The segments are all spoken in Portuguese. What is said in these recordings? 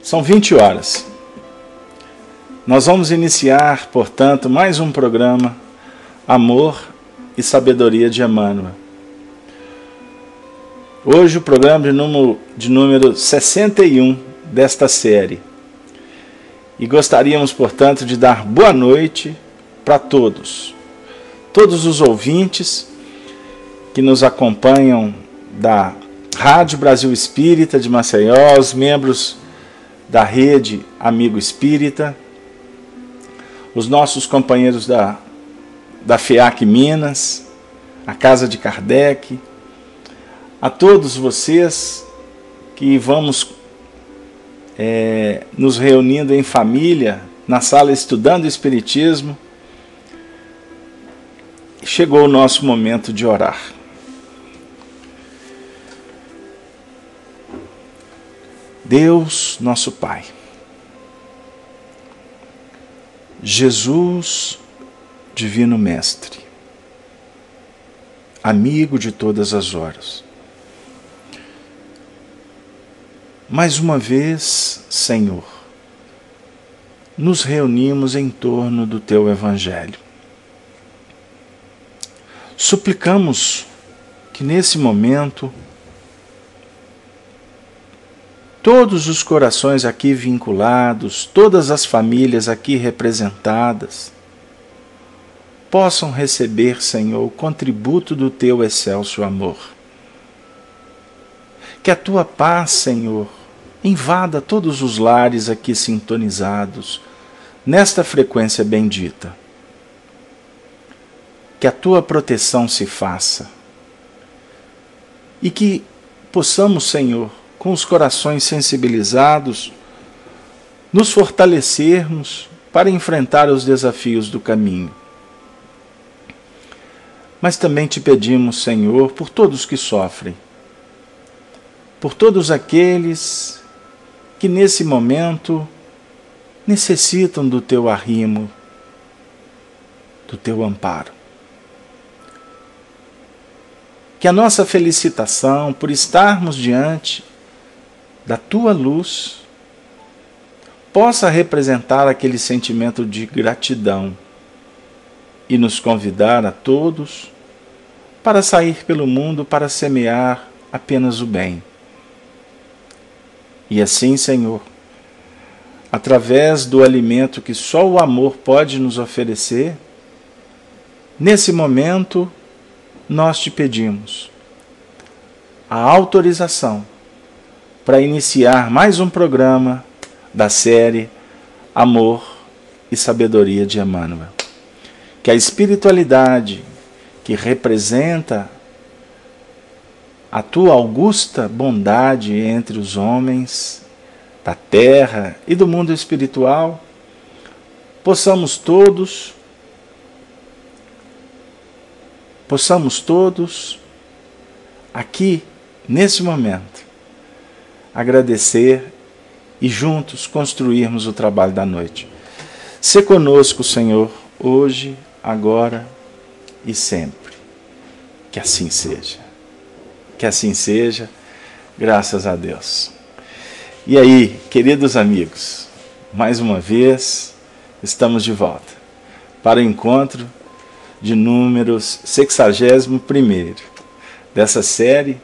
São 20 horas. Nós vamos iniciar, portanto, mais um programa Amor e Sabedoria de Emmanuel. Hoje o programa de número 61 desta série. E gostaríamos, portanto, de dar boa noite para todos os ouvintes que nos acompanham da Rádio Brasil Espírita de Maceió, os membros da Rede Amigo Espírita, os nossos companheiros da FEAC Minas, a Casa de Kardec, a todos vocês que vamos nos reunindo em família, na sala estudando o Espiritismo. Chegou o nosso momento de orar. Deus, nosso Pai, Jesus, Divino Mestre, amigo de todas as horas, mais uma vez, Senhor, nos reunimos em torno do Teu Evangelho. Suplicamos que nesse momento todos os corações aqui vinculados, todas as famílias aqui representadas, possam receber, Senhor, o contributo do Teu excelso amor. Que a Tua paz, Senhor, invada todos os lares aqui sintonizados, nesta frequência bendita. Que a Tua proteção se faça. E que possamos, Senhor, com os corações sensibilizados, nos fortalecermos para enfrentar os desafios do caminho. Mas também te pedimos, Senhor, por todos que sofrem, por todos aqueles que nesse momento necessitam do Teu arrimo, do Teu amparo. Que a nossa felicitação por estarmos diante da Tua luz possa representar aquele sentimento de gratidão e nos convidar a todos para sair pelo mundo para semear apenas o bem. E assim, Senhor, através do alimento que só o amor pode nos oferecer, nesse momento nós te pedimos a autorização para iniciar mais um programa da série Amor e Sabedoria de Emmanuel. Que a espiritualidade que representa a Tua augusta bondade entre os homens da terra e do mundo espiritual, possamos todos aqui, nesse momento, agradecer e juntos construirmos o trabalho da noite. Sê conosco, Senhor, hoje, agora e sempre. Que assim seja. Que assim seja, graças a Deus. E aí, queridos amigos, mais uma vez estamos de volta para o encontro de números 61º dessa série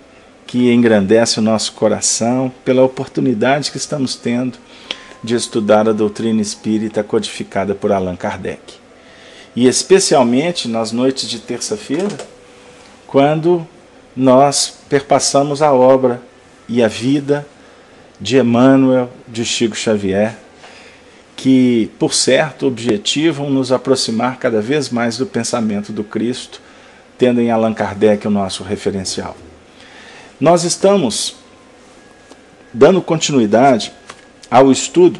que engrandece o nosso coração pela oportunidade que estamos tendo de estudar a doutrina espírita codificada por Allan Kardec. E especialmente nas noites de terça-feira, quando nós perpassamos a obra e a vida de Emmanuel, de Chico Xavier, que, por certo, objetivam nos aproximar cada vez mais do pensamento do Cristo, tendo em Allan Kardec o nosso referencial. Nós estamos dando continuidade ao estudo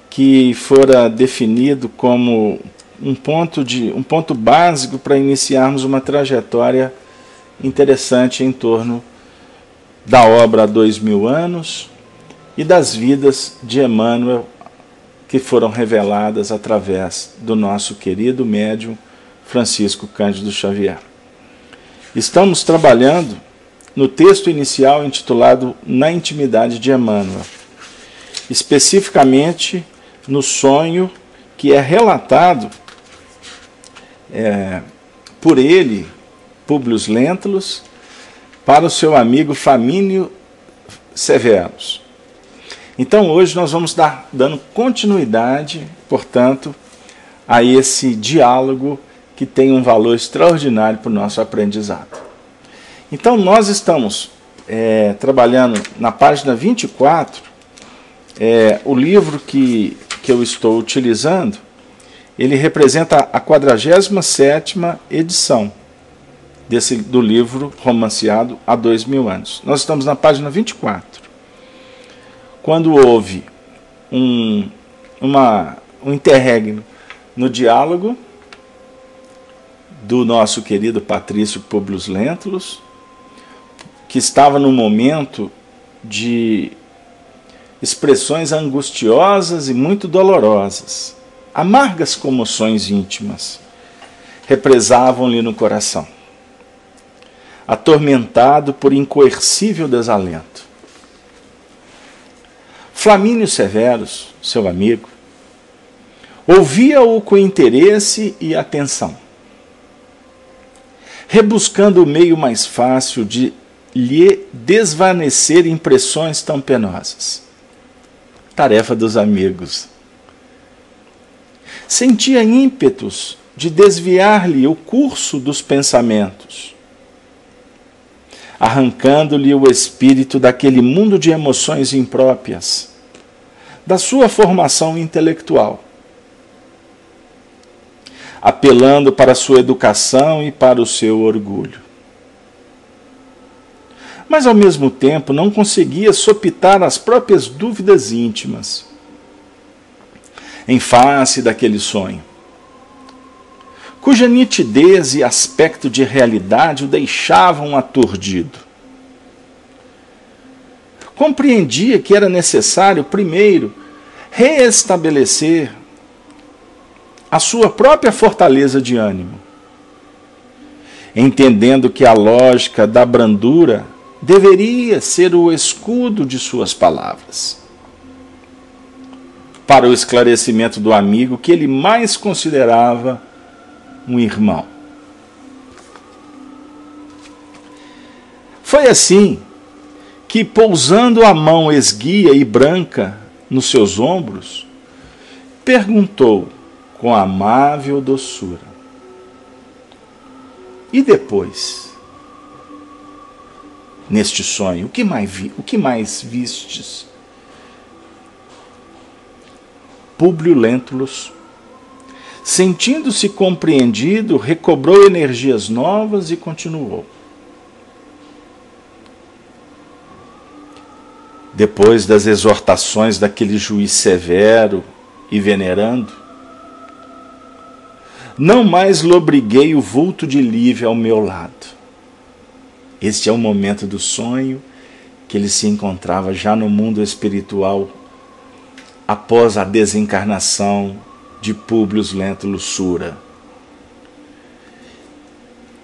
que fora definido como um ponto básico para iniciarmos uma trajetória interessante em torno da obra há 2000 anos e das vidas de Emmanuel que foram reveladas através do nosso querido médium Francisco Cândido Xavier. Estamos trabalhando no texto inicial intitulado Na Intimidade de Emmanuel. especificamente no sonho que é relatado por ele, Públio Lentulus, para o seu amigo Flamínio Severus. Então hoje nós vamos dando continuidade, portanto, a esse diálogo que tem um valor extraordinário para o nosso aprendizado. Então nós estamos trabalhando na página 24, o livro que eu estou utilizando, ele representa a 47ª edição do livro romanceado há 2000 anos. Nós estamos na página 24. Quando houve um interregno no diálogo do nosso querido Patrício Públio Lentulus, que estava num momento de expressões angustiosas e muito dolorosas, amargas comoções íntimas represavam-lhe no coração, atormentado por incoercível desalento. Flamínio Severus, seu amigo, ouvia-o com interesse e atenção, rebuscando o meio mais fácil de lhe desvanecer impressões tão penosas. Tarefa dos amigos. Sentia ímpetos de desviar-lhe o curso dos pensamentos, arrancando-lhe o espírito daquele mundo de emoções impróprias, da sua formação intelectual, apelando para a sua educação e para o seu orgulho. Mas, ao mesmo tempo, não conseguia sopitar as próprias dúvidas íntimas em face daquele sonho, cuja nitidez e aspecto de realidade o deixavam aturdido. Compreendia que era necessário, primeiro, reestabelecer a sua própria fortaleza de ânimo, entendendo que a lógica da brandura deveria ser o escudo de suas palavras, para o esclarecimento do amigo que ele mais considerava um irmão. Foi assim que, pousando a mão esguia e branca nos seus ombros, perguntou com amável doçura: e depois, neste sonho, o que mais vistes? Públio Lentulus, sentindo-se compreendido, recobrou energias novas e continuou. Depois das exortações daquele juiz severo e venerando, não mais lobriguei o vulto de Lívia ao meu lado. Este é o momento do sonho que ele se encontrava já no mundo espiritual após a desencarnação de Públio Lentulus Sura.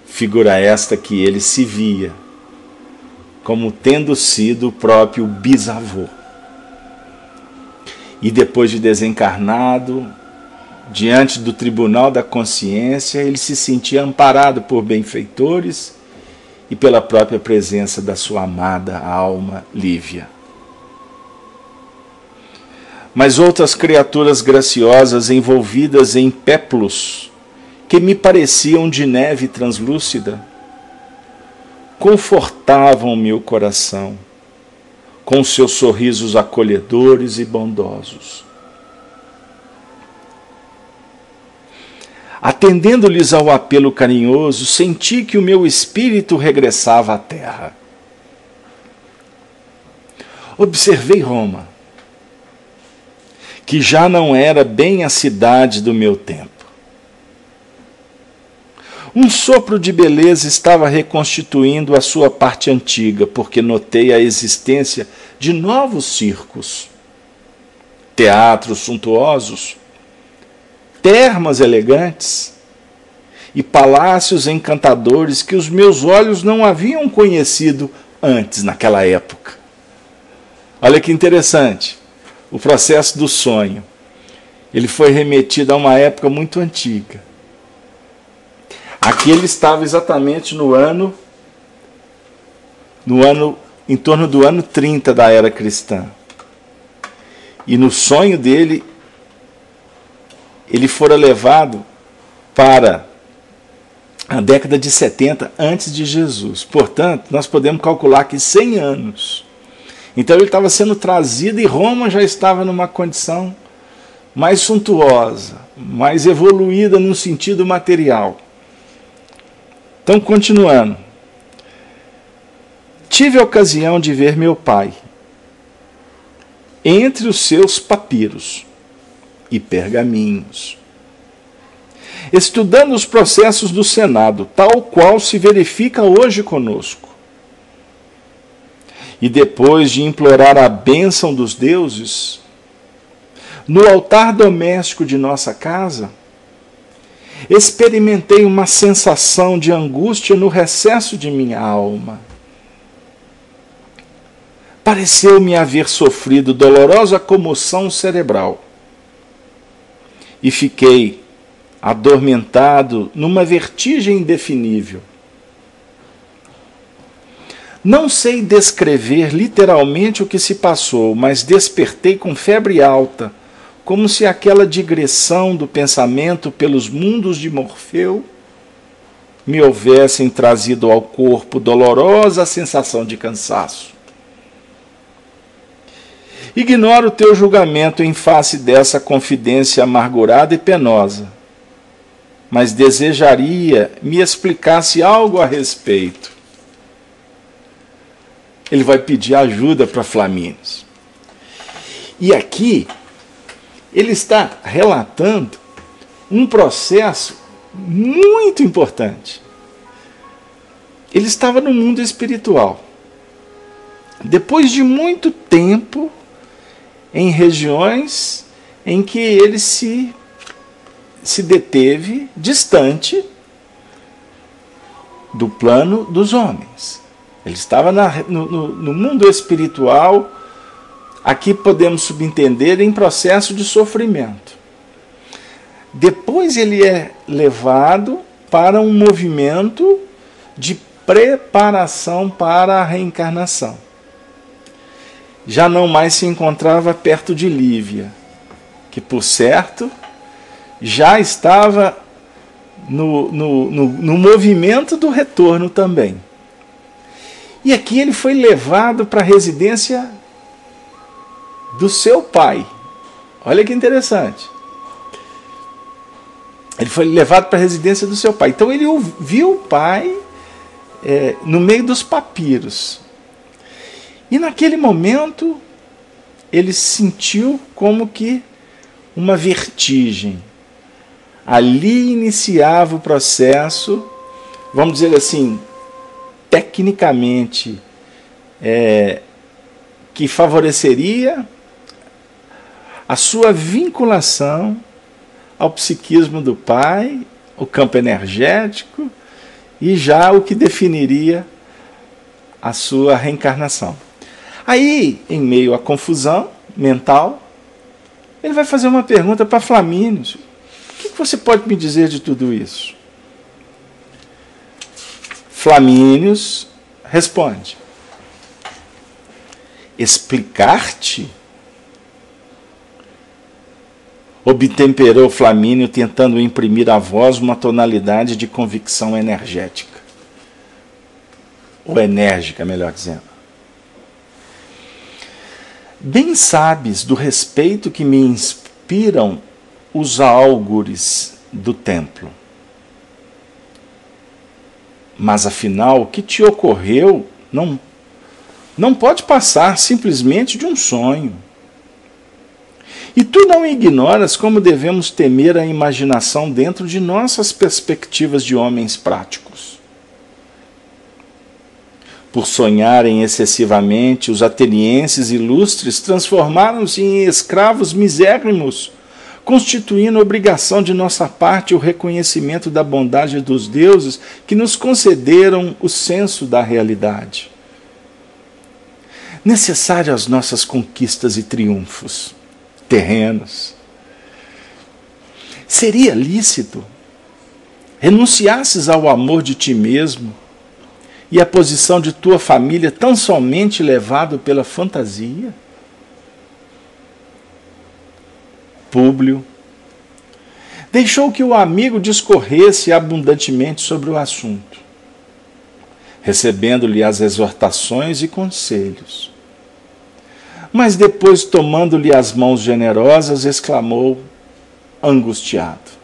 Figura esta que ele se via como tendo sido o próprio bisavô. E depois de desencarnado, diante do tribunal da consciência, ele se sentia amparado por benfeitores e pela própria presença da sua amada alma Lívia. Mas outras criaturas graciosas envolvidas em péplos que me pareciam de neve translúcida confortavam meu coração com seus sorrisos acolhedores e bondosos. Atendendo-lhes ao apelo carinhoso, senti que o meu espírito regressava à terra. Observei Roma, que já não era bem a cidade do meu tempo. Um sopro de beleza estava reconstituindo a sua parte antiga, porque notei a existência de novos circos, teatros suntuosos, termas elegantes e palácios encantadores que os meus olhos não haviam conhecido antes naquela época. Olha que interessante. o processo do sonho, ele foi remetido a uma época muito antiga. Aqui ele estava exatamente em torno do ano 30 da era cristã. E no sonho dele, ele fora levado para a década de 70 antes de Jesus. Portanto, nós podemos calcular que 100 anos. Então ele estava sendo trazido e Roma já estava numa condição mais suntuosa, mais evoluída no sentido material. Então, continuando. Tive a ocasião de ver meu pai entre os seus papiros e pergaminhos, estudando os processos do Senado, tal qual se verifica hoje conosco. E depois de implorar a bênção dos deuses, no altar doméstico de nossa casa, experimentei uma sensação de angústia no recesso de minha alma. Pareceu-me haver sofrido dolorosa comoção cerebral. E fiquei adormentado numa vertigem indefinível. Não sei descrever literalmente o que se passou, mas despertei com febre alta, como se aquela digressão do pensamento pelos mundos de Morfeu me houvessem trazido ao corpo dolorosa sensação de cansaço. Ignoro o teu julgamento em face dessa confidência amargurada e penosa, mas desejaria me explicasse algo a respeito. Ele vai pedir ajuda para Flamínios. E aqui, ele está relatando um processo muito importante. Ele estava no mundo espiritual. Depois de muito tempo, em regiões em que ele se deteve distante do plano dos homens. Ele estava no mundo espiritual, aqui podemos subentender, em processo de sofrimento. Depois ele é levado para um movimento de preparação para a reencarnação. Já não mais se encontrava perto de Lívia, que, por certo, já estava no movimento do retorno também. E aqui ele foi levado para a residência do seu pai. Olha que interessante. Ele foi levado para a residência do seu pai. Então ele viu o pai no meio dos papiros. E naquele momento ele sentiu como que uma vertigem. Ali iniciava o processo, vamos dizer assim, tecnicamente, que favoreceria a sua vinculação ao psiquismo do pai, o campo energético, e já o que definiria a sua reencarnação. Aí, em meio à confusão mental, ele vai fazer uma pergunta para Flamínios. O que você pode me dizer de tudo isso? Flamínios responde: explicar-te? Obtemperou Flamínio, tentando imprimir à voz uma tonalidade de convicção energética. Ou enérgica, melhor dizendo. Bem sabes do respeito que me inspiram os álgures do templo. Mas afinal, o que te ocorreu não pode passar simplesmente de um sonho. E tu não ignoras como devemos temer a imaginação dentro de nossas perspectivas de homens práticos. Por sonharem excessivamente, os atenienses ilustres transformaram-se em escravos misérrimos, constituindo obrigação de nossa parte o reconhecimento da bondade dos deuses que nos concederam o senso da realidade. Necessário às nossas conquistas e triunfos. terrenos. Seria lícito renunciasses ao amor de ti mesmo e à posição de tua família tão somente levado pela fantasia? Públio deixou que o amigo discorresse abundantemente sobre o assunto, recebendo-lhe as exortações e conselhos. Mas depois, tomando-lhe as mãos generosas, exclamou, angustiado: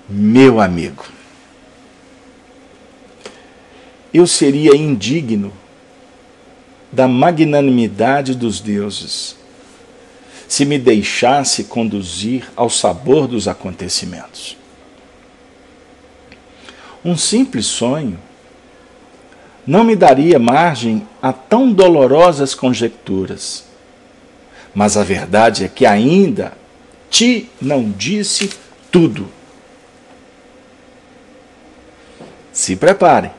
meu amigo, eu seria indigno da magnanimidade dos deuses se me deixasse conduzir ao sabor dos acontecimentos. Um simples sonho não me daria margem a tão dolorosas conjecturas, mas a verdade é que ainda te não disse tudo. Se prepare.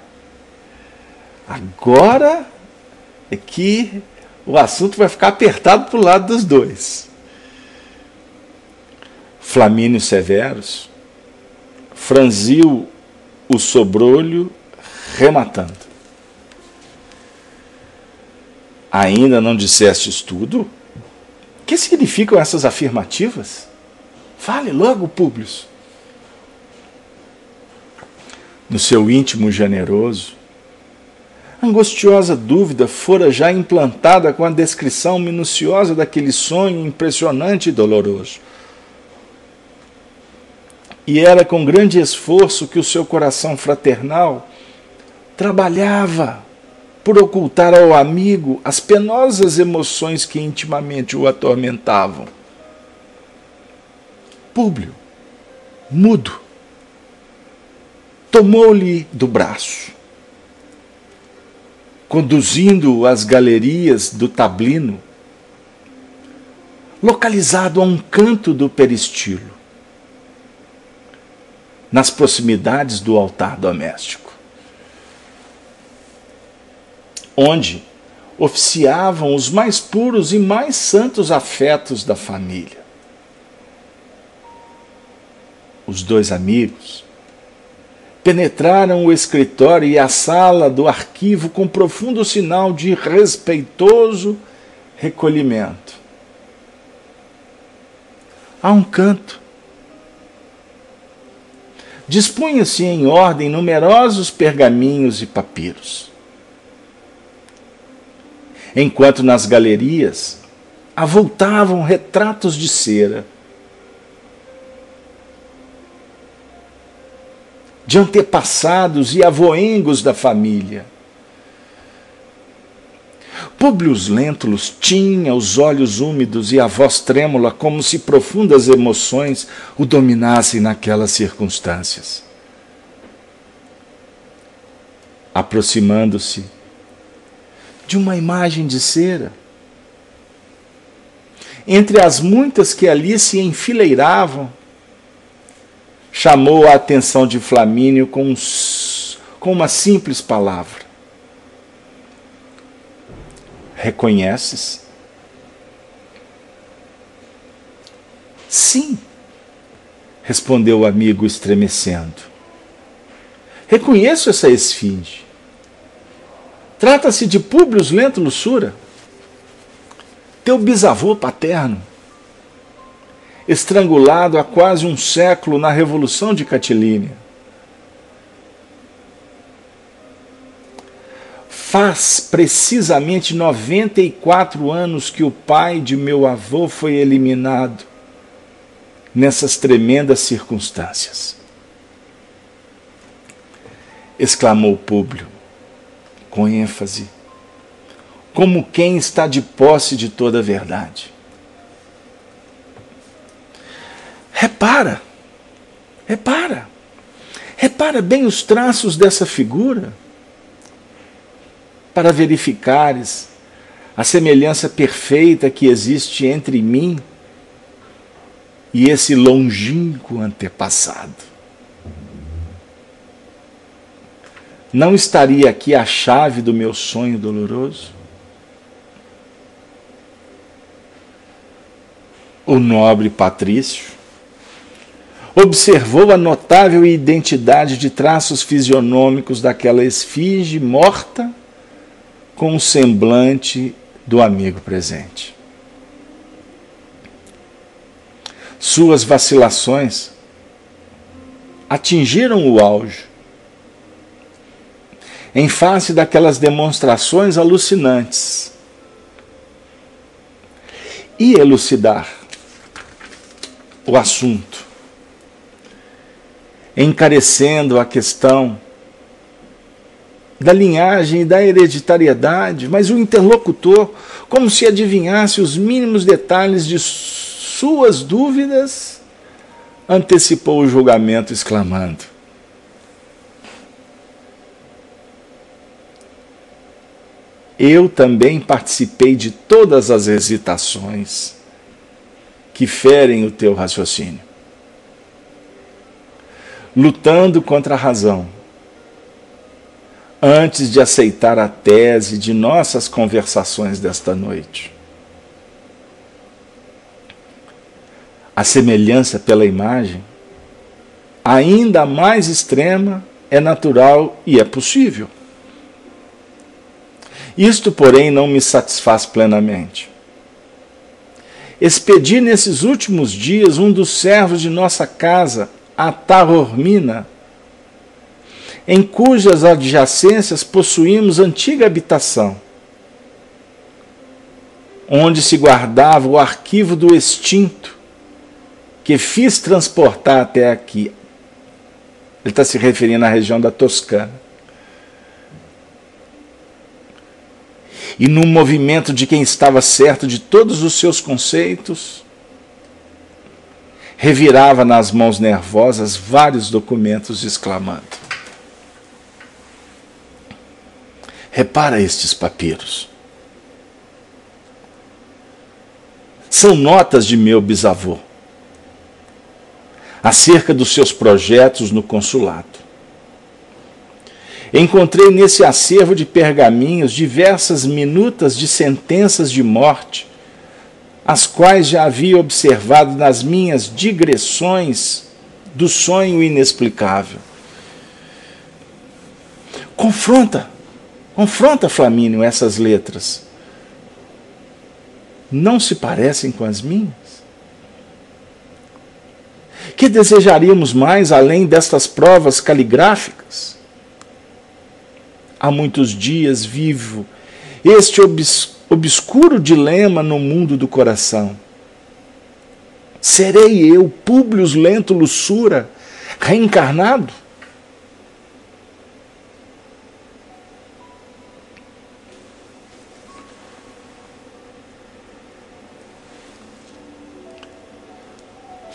Agora é que o assunto vai ficar apertado para o lado dos dois. Flamínio Severus franziu o sobrolho, rematando: ainda não dissestes tudo? O que significam essas afirmativas? Fale logo, Públio. No seu íntimo generoso, angustiosa dúvida fora já implantada com a descrição minuciosa daquele sonho impressionante e doloroso. E era com grande esforço que o seu coração fraternal trabalhava por ocultar ao amigo as penosas emoções que intimamente o atormentavam. Públio, mudo, tomou-lhe do braço, conduzindo-o às galerias do tablino, localizado a um canto do peristilo, nas proximidades do altar doméstico, onde oficiavam os mais puros e mais santos afetos da família. Os dois amigos penetraram o escritório e a sala do arquivo com profundo sinal de respeitoso recolhimento. A um canto, dispunha-se em ordem numerosos pergaminhos e papiros, enquanto nas galerias avultavam retratos de cera, de antepassados e avoengos da família. Públio Lentulus tinha os olhos úmidos e a voz trêmula, como se profundas emoções o dominassem naquelas circunstâncias. Aproximando-se de uma imagem de cera, entre as muitas que ali se enfileiravam, chamou a atenção de Flamínio com uma simples palavra: reconheces? Sim, respondeu o amigo estremecendo. Reconheço essa esfinge. Trata-se de Públio Lentulus Sura, teu bisavô paterno, estrangulado há quase um século na Revolução de Catilínia. Faz precisamente 94 anos que o pai de meu avô foi eliminado nessas tremendas circunstâncias. Exclamou Públio, com ênfase, como quem está de posse de toda a verdade. Repara bem os traços dessa figura, para verificares a semelhança perfeita que existe entre mim e esse longínquo antepassado. Não estaria aqui a chave do meu sonho doloroso? o nobre patrício, observou a notável identidade de traços fisionômicos daquela esfinge morta com o semblante do amigo presente. Suas vacilações atingiram o auge em face daquelas demonstrações alucinantes. E elucidar o assunto, encarecendo a questão da linhagem e da hereditariedade, mas o interlocutor, como se adivinhasse os mínimos detalhes de suas dúvidas, antecipou o julgamento, exclamando: eu também participei de todas as hesitações que ferem o teu raciocínio, lutando contra a razão, antes de aceitar a tese de nossas conversações desta noite. A semelhança pela imagem, ainda mais extrema, é natural e é possível. Isto, porém, não me satisfaz plenamente. Expedi nesses últimos dias um dos servos de nossa casa, a Taormina, em cujas adjacências possuímos antiga habitação, onde se guardava o arquivo do extinto, que fiz transportar até aqui. Ele está se referindo à região da Toscana. E num movimento de quem estava certo de todos os seus conceitos, revirava nas mãos nervosas vários documentos, exclamando: repara estes papiros. São notas de meu bisavô acerca dos seus projetos no consulado. Encontrei nesse acervo de pergaminhos diversas minutas de sentenças de morte, as quais já havia observado nas minhas digressões do sonho inexplicável. Confronta, Flamínio, essas letras. Não se parecem com as minhas? Que desejaríamos mais além destas provas caligráficas? Há muitos dias vivo este obscuro dilema no mundo do coração. Serei eu, Públio Lento Lussura, reencarnado?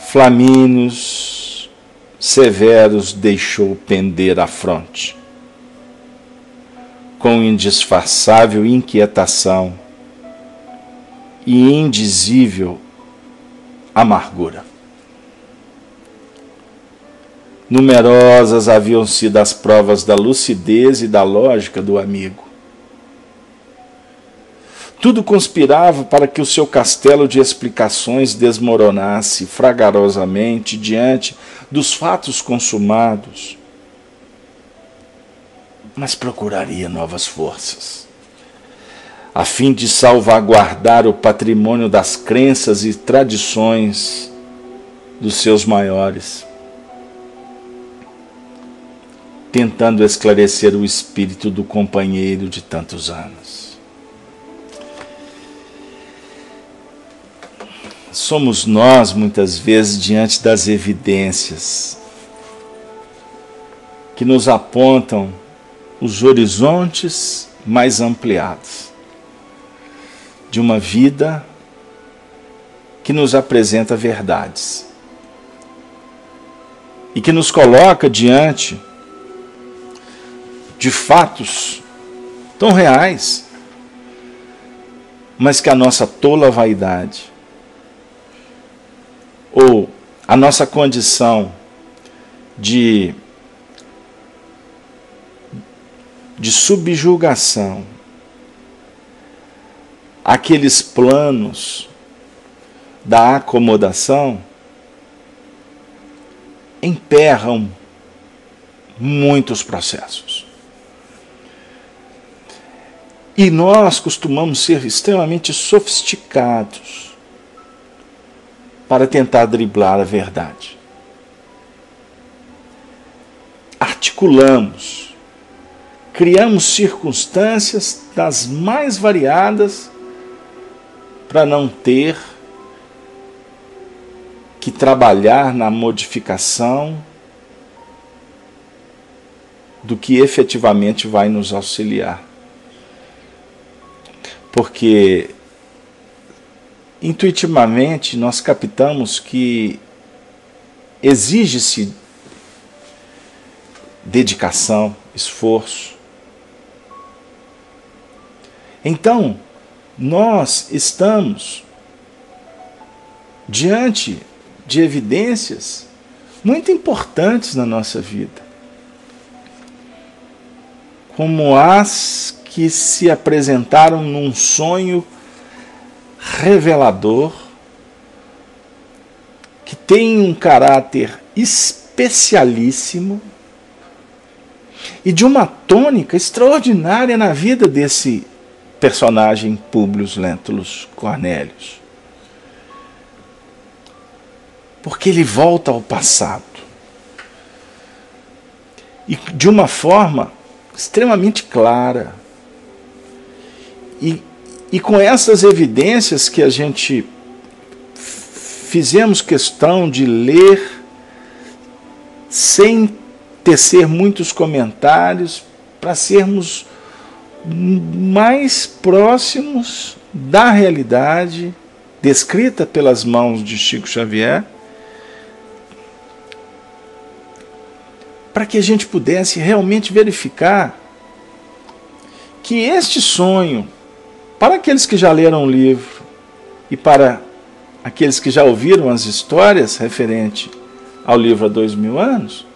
Flamínios Severos deixou pender a fronte, com indisfarçável inquietação e indizível amargura. Numerosas haviam sido as provas da lucidez e da lógica do amigo. Tudo conspirava para que o seu castelo de explicações desmoronasse fragarosamente diante dos fatos consumados. Mas procuraria novas forças, a fim de salvaguardar o patrimônio das crenças e tradições dos seus maiores, tentando esclarecer o espírito do companheiro de tantos anos. Somos nós, muitas vezes, diante das evidências que nos apontam os horizontes mais ampliados de uma vida que nos apresenta verdades e que nos coloca diante de fatos tão reais, mas que a nossa tola vaidade ou a nossa condição de subjugação àqueles planos da acomodação emperram muitos processos. E nós costumamos ser extremamente sofisticados para tentar driblar a verdade. Articulamos, criamos circunstâncias das mais variadas para não ter que trabalhar na modificação do que efetivamente vai nos auxiliar. Porque intuitivamente nós captamos que exige-se dedicação, esforço. Então, nós estamos diante de evidências muito importantes na nossa vida, como as que se apresentaram num sonho revelador, que tem um caráter especialíssimo e de uma tônica extraordinária na vida desse personagem Públio Lentulus Cornélios. Porque ele volta ao passado. E de uma forma extremamente clara. E com essas evidências que a gente fizemos questão de ler, sem tecer muitos comentários, para sermos mais próximos da realidade descrita pelas mãos de Chico Xavier, para que a gente pudesse realmente verificar que este sonho, para aqueles que já leram o livro e para aqueles que já ouviram as histórias referente ao livro há 2000 anos,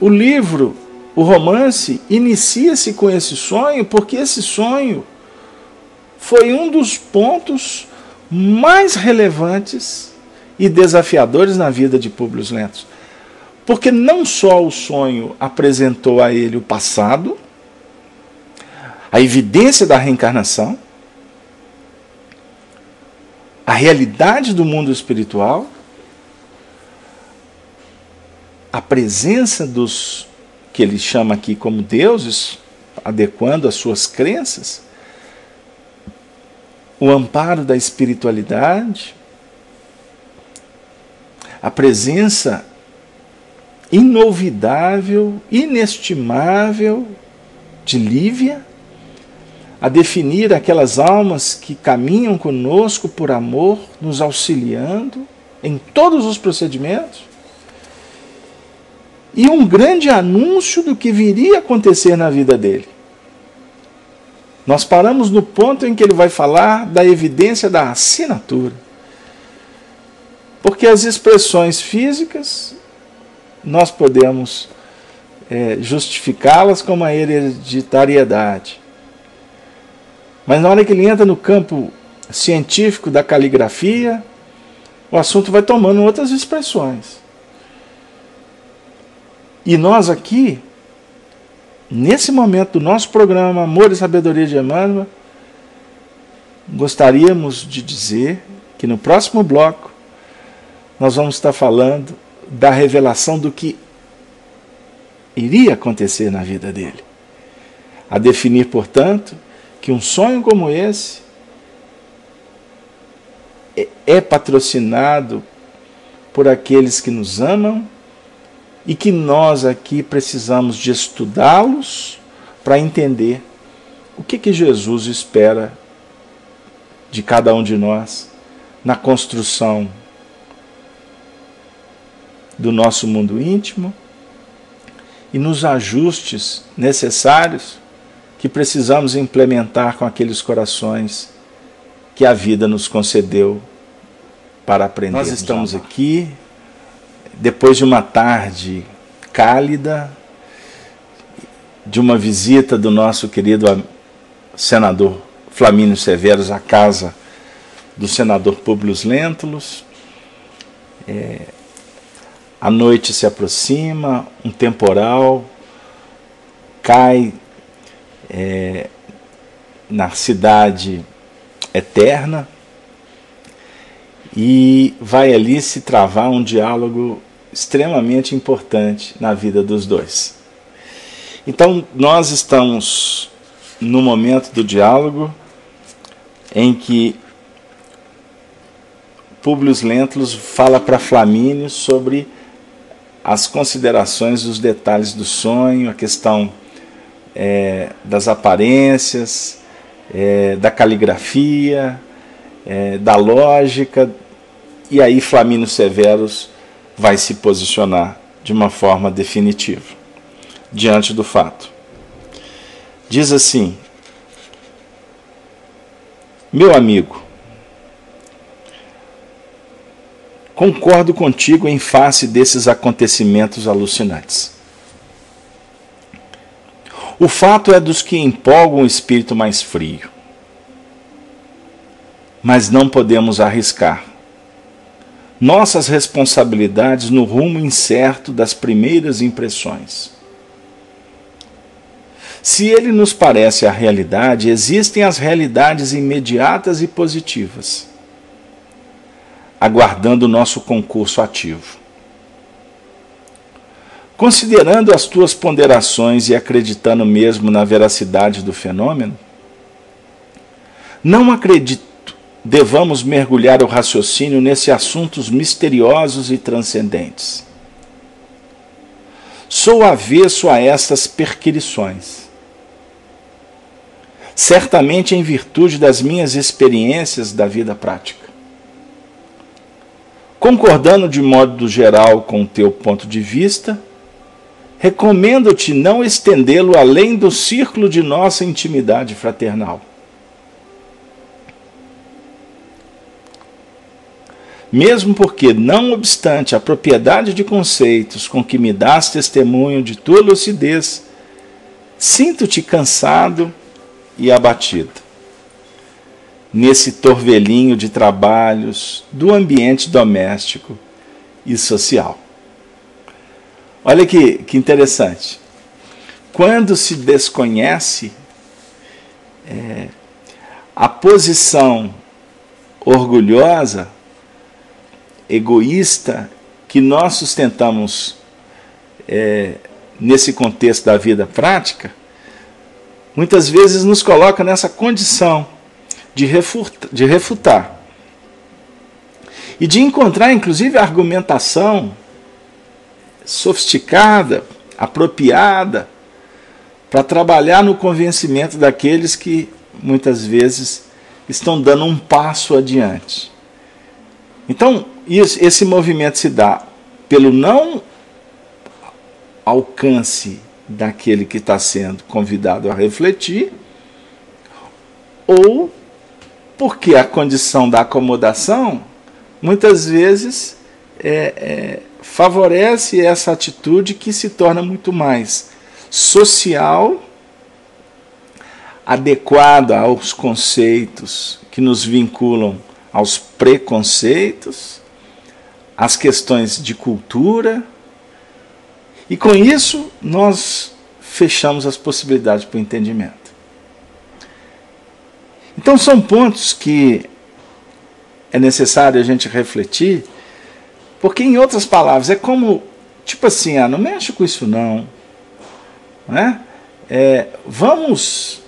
o livro, o romance, inicia-se com esse sonho, porque esse sonho foi um dos pontos mais relevantes e desafiadores na vida de Públio Lentulus. Porque não só o sonho apresentou a ele o passado, a evidência da reencarnação, a realidade do mundo espiritual, a presença dos que ele chama aqui como deuses, adequando às suas crenças, o amparo da espiritualidade, a presença inolvidável, inestimável de Lívia, a definir aquelas almas que caminham conosco por amor, nos auxiliando em todos os procedimentos, e um grande anúncio do que viria a acontecer na vida dele. Nós paramos no ponto em que ele vai falar da evidência da assinatura. Porque as expressões físicas, nós podemos justificá-las como a hereditariedade. Mas na hora que ele entra no campo científico da caligrafia, o assunto vai tomando outras expressões. E nós aqui, nesse momento do nosso programa Amor e Sabedoria de Emmanuel, gostaríamos de dizer que no próximo bloco nós vamos estar falando da revelação do que iria acontecer na vida dele. A definir, portanto, que um sonho como esse é patrocinado por aqueles que nos amam e que nós aqui precisamos de estudá-los para entender o que Jesus espera de cada um de nós na construção do nosso mundo íntimo e nos ajustes necessários que precisamos implementar com aqueles corações que a vida nos concedeu para aprender. Nós estamos aqui depois de uma tarde cálida, de uma visita do nosso querido senador Flamínio Severos à casa do senador Públio Lentulus. A noite se aproxima, um temporal cai na cidade eterna e vai ali se travar um diálogo extremamente importante na vida dos dois. Então nós estamos no momento do diálogo em que Públio Lentulus fala para Flamínio sobre as considerações dos detalhes do sonho, a questão das aparências, da caligrafia, da lógica, e aí Flamínio Severus vai se posicionar de uma forma definitiva diante do fato. Diz assim: meu amigo, concordo contigo em face desses acontecimentos alucinantes. O fato é dos que empolgam o espírito mais frio. Mas não podemos arriscar nossas responsabilidades no rumo incerto das primeiras impressões. Se ele nos parece a realidade, existem as realidades imediatas e positivas, aguardando o nosso concurso ativo. Considerando as tuas ponderações e acreditando mesmo na veracidade do fenômeno, não acredito devamos mergulhar o raciocínio nesses assuntos misteriosos e transcendentes. Sou avesso a estas perquirições. Certamente em virtude das minhas experiências da vida prática. Concordando de modo geral com o teu ponto de vista, recomendo-te não estendê-lo além do círculo de nossa intimidade fraternal. Mesmo porque, não obstante a propriedade de conceitos com que me dás testemunho de tua lucidez, sinto-te cansado e abatido nesse torvelinho de trabalhos do ambiente doméstico e social. Olha que interessante. Quando se desconhece a posição orgulhosa, egoísta, que nós sustentamos nesse contexto da vida prática, muitas vezes nos coloca nessa condição de refutar e de encontrar, inclusive, a argumentação sofisticada, apropriada, para trabalhar no convencimento daqueles que muitas vezes estão dando um passo adiante. Então, esse movimento se dá pelo não alcance daquele que está sendo convidado a refletir, ou porque a condição da acomodação muitas vezes favorece essa atitude que se torna muito mais social, adequada aos conceitos que nos vinculam aos preconceitos, às questões de cultura, e com isso nós fechamos as possibilidades para o entendimento. Então são pontos que é necessário a gente refletir, porque, em outras palavras, é como, tipo assim, não mexe com isso não, né? Vamos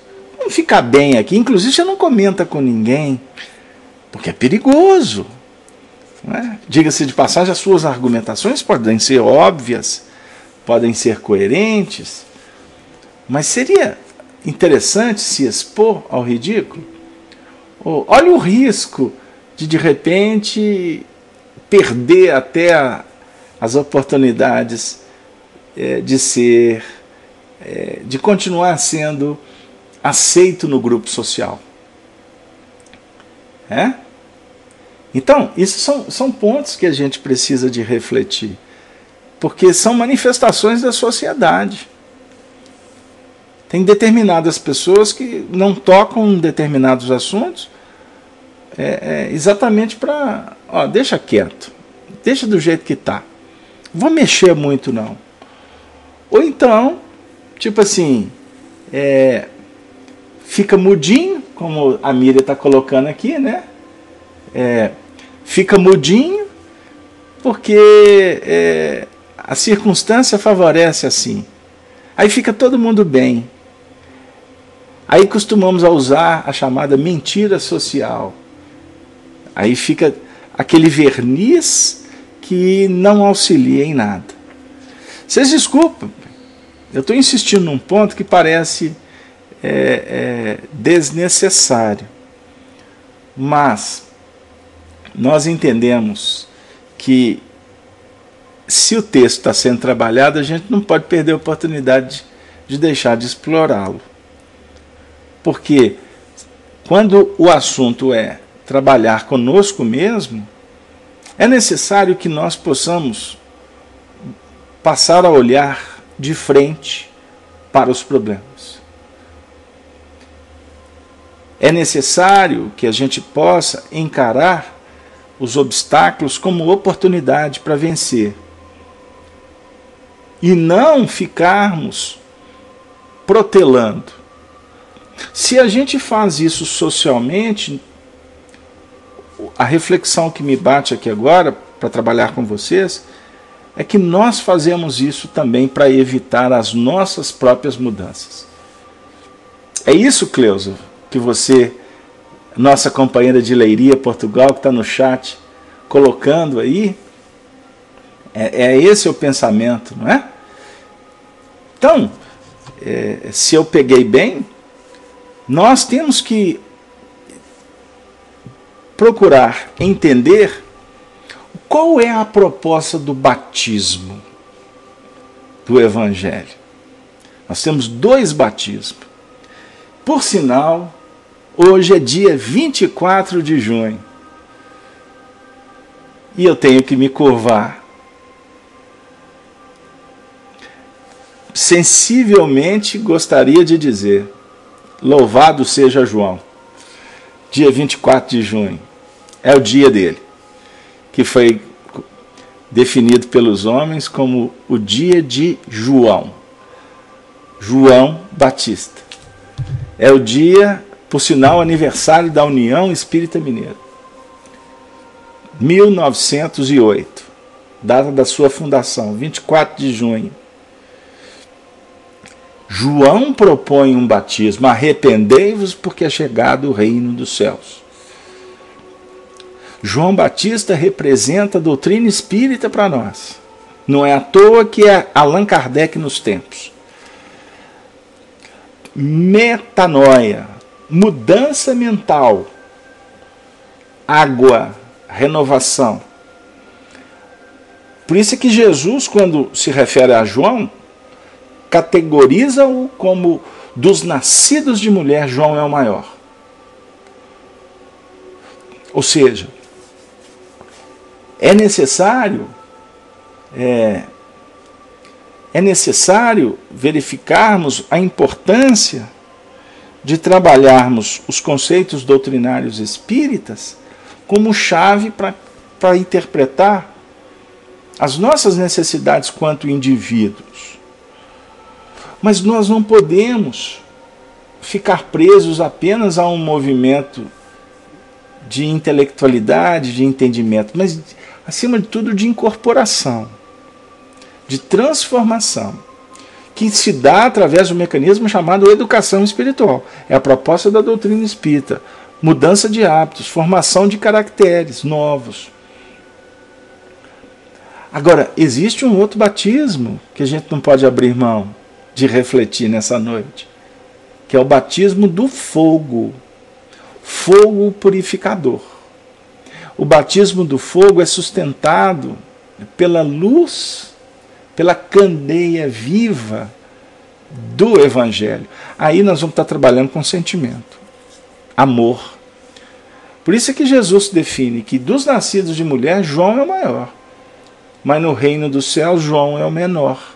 ficar bem aqui, inclusive você não comenta com ninguém, porque é perigoso. Né? Diga-se de passagem, as suas argumentações podem ser óbvias, podem ser coerentes, mas seria interessante se expor ao ridículo. Olha o risco de repente, perder até as oportunidades de continuar sendo aceito no grupo social. Então, isso são pontos que a gente precisa de refletir, porque são manifestações da sociedade. Tem determinadas pessoas que não tocam em determinados assuntos, exatamente para, deixa quieto, deixa do jeito que está, não vou mexer muito não. Ou então, tipo assim, fica mudinho, como a Miriam está colocando aqui, né? Fica mudinho, porque a circunstância favorece assim. Aí fica todo mundo bem. Aí costumamos usar a chamada mentira social. Aí fica aquele verniz que não auxilia em nada. Vocês desculpem, eu estou insistindo num ponto que parece desnecessário. Mas nós entendemos que se o texto está sendo trabalhado, a gente não pode perder a oportunidade de deixar de explorá-lo. Porque quando o assunto é trabalhar conosco mesmo, é necessário que nós possamos passar a olhar de frente para os problemas. É necessário que a gente possa encarar os obstáculos como oportunidade para vencer. E não ficarmos protelando. Se a gente faz isso socialmente, a reflexão que me bate aqui agora, para trabalhar com vocês, é que nós fazemos isso também para evitar as nossas próprias mudanças. É isso, Cleusa, que você, nossa companheira de Leiria, Portugal, que está no chat, colocando aí, esse o pensamento, não é? Então, se eu peguei bem, nós temos que procurar entender qual é a proposta do batismo do Evangelho. Nós temos 2 batismos. Por sinal, hoje é dia 24 de junho. E eu tenho que me curvar. Sensivelmente gostaria de dizer: louvado seja João. Dia 24 de junho. É o dia dele, que foi definido pelos homens como o dia de João. João Batista. É o dia, por sinal, aniversário da União Espírita Mineira. 1908. Data da sua fundação, 24 de junho. João propõe um batismo: arrependei-vos porque é chegado o reino dos céus. João Batista representa a doutrina espírita para nós. Não é à toa que é Allan Kardec nos tempos. Metanoia, mudança mental, água, renovação. Por isso é que Jesus, quando se refere a João, categoriza-o como dos nascidos de mulher, João é o maior. Ou seja, é necessário verificarmos a importância de trabalharmos os conceitos doutrinários espíritas como chave para interpretar as nossas necessidades quanto indivíduos. Mas nós não podemos ficar presos apenas a um movimento de intelectualidade, de entendimento, mas, acima de tudo, de incorporação, de transformação, que se dá através do mecanismo chamado educação espiritual. É a proposta da doutrina espírita. Mudança de hábitos, formação de caracteres novos. Agora, existe um outro batismo que a gente não pode abrir mão de refletir nessa noite, que é o batismo do fogo. Fogo purificador. O batismo do fogo é sustentado pela luz, pela candeia viva do Evangelho. Aí nós vamos estar trabalhando com sentimento, amor. Por isso é que Jesus define que dos nascidos de mulher, João é o maior, mas no reino dos céus, João é o menor.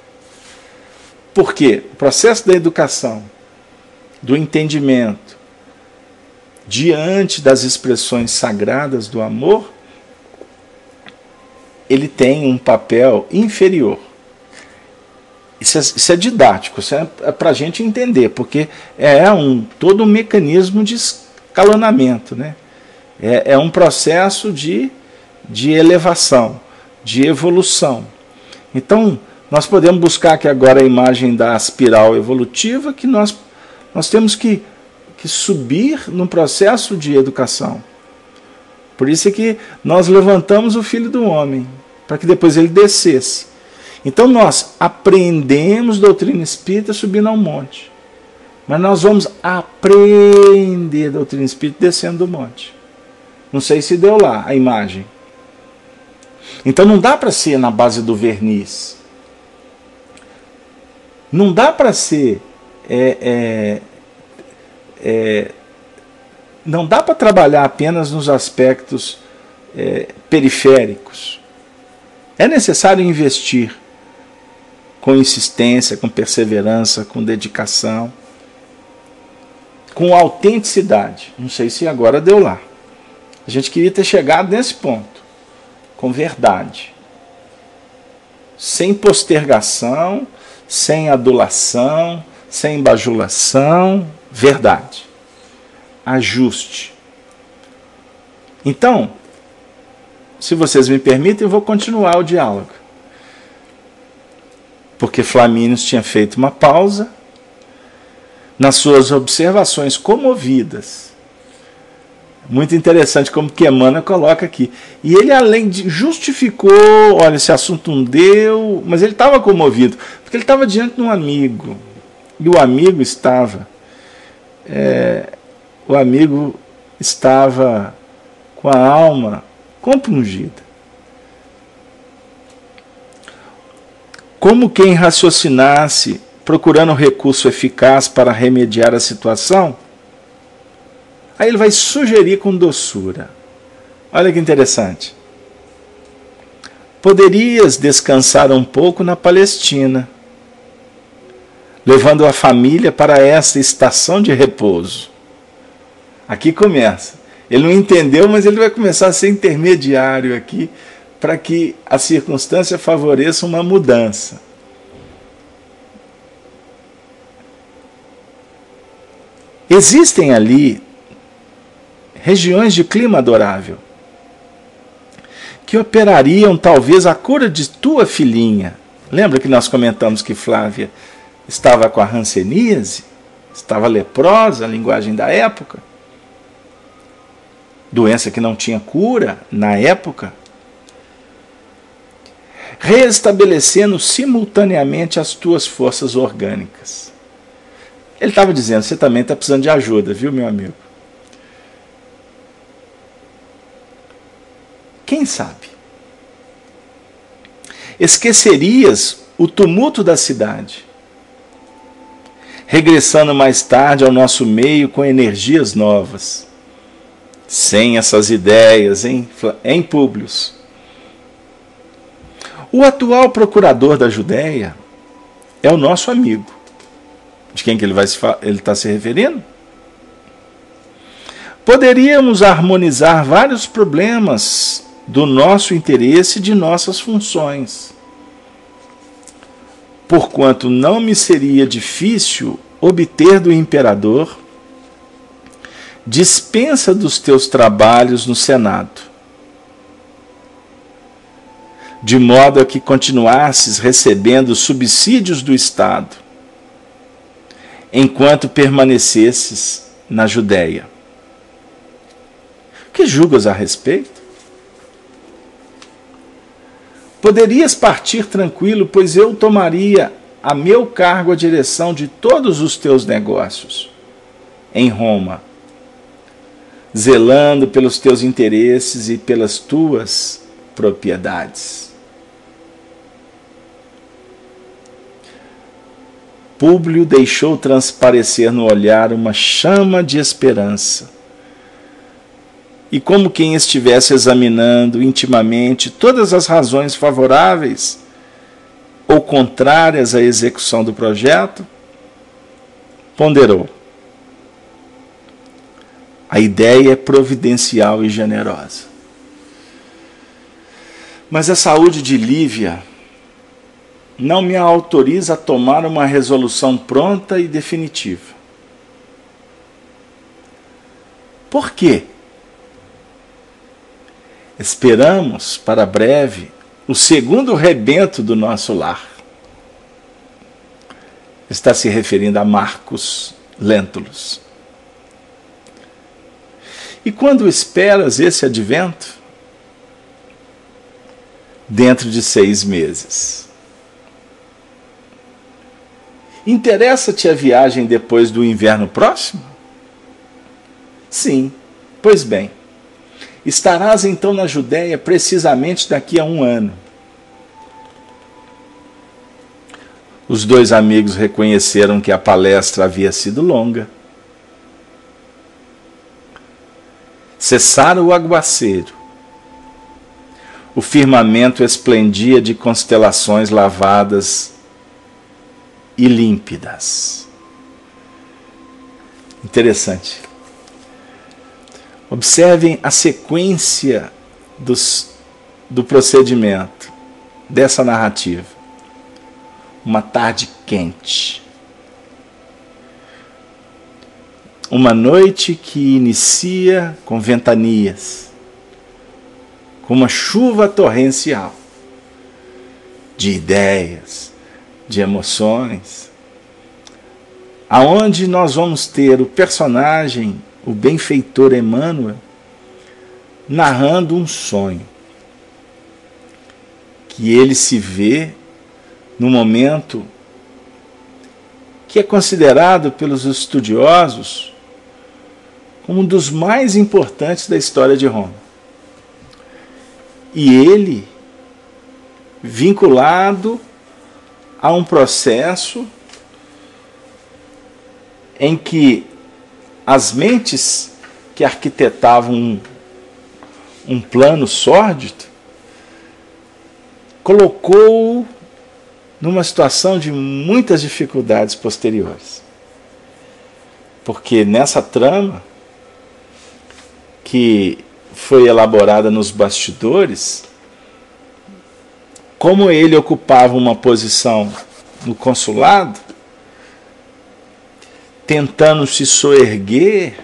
Por quê? O processo da educação, do entendimento, diante das expressões sagradas do amor, ele tem um papel inferior. Isso é didático, isso é para a gente entender, porque todo um mecanismo de escalonamento, né? É um processo de elevação, de evolução. Então, nós podemos buscar aqui agora a imagem da espiral evolutiva, que nós temos que subir num processo de educação. Por isso é que nós levantamos o Filho do Homem, para que depois ele descesse. Então nós aprendemos doutrina espírita subindo ao monte. Mas nós vamos aprender doutrina espírita descendo do monte. Não sei se deu lá a imagem. Então não dá para ser na base do verniz. Não dá para ser... não dá para trabalhar apenas nos aspectos periféricos. É necessário investir com insistência, com perseverança, com dedicação, com autenticidade. Não sei se agora deu lá. A gente queria ter chegado nesse ponto, com verdade, sem postergação, sem adulação, sem bajulação, verdade. Ajuste. Então, se vocês me permitem, eu vou continuar o diálogo. Porque Flamínios tinha feito uma pausa nas suas observações comovidas. Muito interessante como que Emmanuel coloca aqui. E ele, além de justificou, olha, esse assunto não deu, mas ele estava comovido, porque ele estava diante de um amigo. E o amigo estava com a alma compungida. Como quem raciocinasse, procurando um recurso eficaz para remediar a situação, aí ele vai sugerir com doçura. Olha que interessante. Poderias descansar um pouco na Palestina, levando a família para esta estação de repouso. Aqui começa. Ele não entendeu, mas ele vai começar a ser intermediário aqui para que a circunstância favoreça uma mudança. Existem ali regiões de clima adorável que operariam talvez a cura de tua filhinha. Lembra que nós comentamos que Flávia estava com a hanseníase, estava leprosa, a linguagem da época? Doença que não tinha cura na época, restabelecendo simultaneamente as tuas forças orgânicas. Ele estava dizendo, você também está precisando de ajuda, viu, meu amigo? Quem sabe? Esquecerias o tumulto da cidade, regressando mais tarde ao nosso meio com energias novas, sem essas ideias, em Públio. O atual procurador da Judéia é o nosso amigo. De quem que ele está se referindo? Poderíamos harmonizar vários problemas do nosso interesse e de nossas funções, porquanto não me seria difícil obter do imperador dispensa dos teus trabalhos no Senado, de modo a que continuasses recebendo subsídios do Estado, enquanto permanecesses na Judéia. Que julgas a respeito? Poderias partir tranquilo, pois eu tomaria a meu cargo a direção de todos os teus negócios em Roma, zelando pelos teus interesses e pelas tuas propriedades. Públio deixou transparecer no olhar uma chama de esperança. E como quem estivesse examinando intimamente todas as razões favoráveis ou contrárias à execução do projeto, ponderou: A ideia é providencial e generosa. Mas a saúde de Lívia não me autoriza a tomar uma resolução pronta e definitiva. Por quê? Esperamos para breve o segundo rebento do nosso lar. Está se referindo a Marcus Lentulus. E quando esperas esse advento? Dentro de 6 meses. Interessa-te a viagem depois do inverno próximo? Sim, pois bem. Estarás então na Judéia precisamente daqui a 1 ano. Os 2 amigos reconheceram que a palestra havia sido longa. Cessara o aguaceiro. O firmamento esplendia de constelações lavadas e límpidas. Interessante. Observem a sequência do procedimento dessa narrativa. Uma tarde quente. Uma noite que inicia com ventanias, com uma chuva torrencial de ideias, de emoções, aonde nós vamos ter o personagem, o benfeitor Emmanuel, narrando um sonho que ele se vê no momento que é considerado pelos estudiosos como um dos mais importantes da história de Roma. E ele vinculado a um processo em que as mentes que arquitetavam um plano sórdido colocou-o numa situação de muitas dificuldades posteriores. Porque nessa trama que foi elaborada nos bastidores, como ele ocupava uma posição no consulado, tentando se soerguer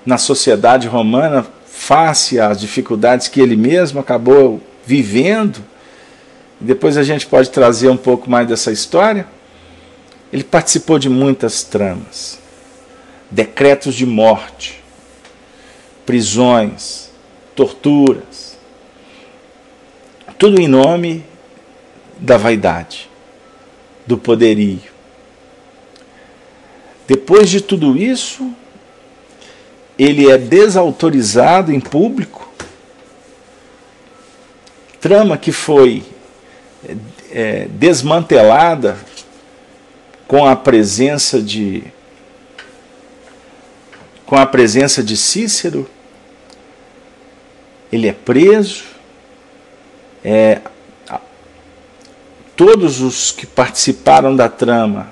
na sociedade romana face às dificuldades que ele mesmo acabou vivendo, depois a gente pode trazer um pouco mais dessa história. Ele participou de muitas tramas, decretos de morte, prisões, torturas, tudo em nome da vaidade, do poderio. Depois de tudo isso, ele é desautorizado em público, trama que foi desmantelada com a presença de Cícero. Ele é preso. Todos os que participaram da trama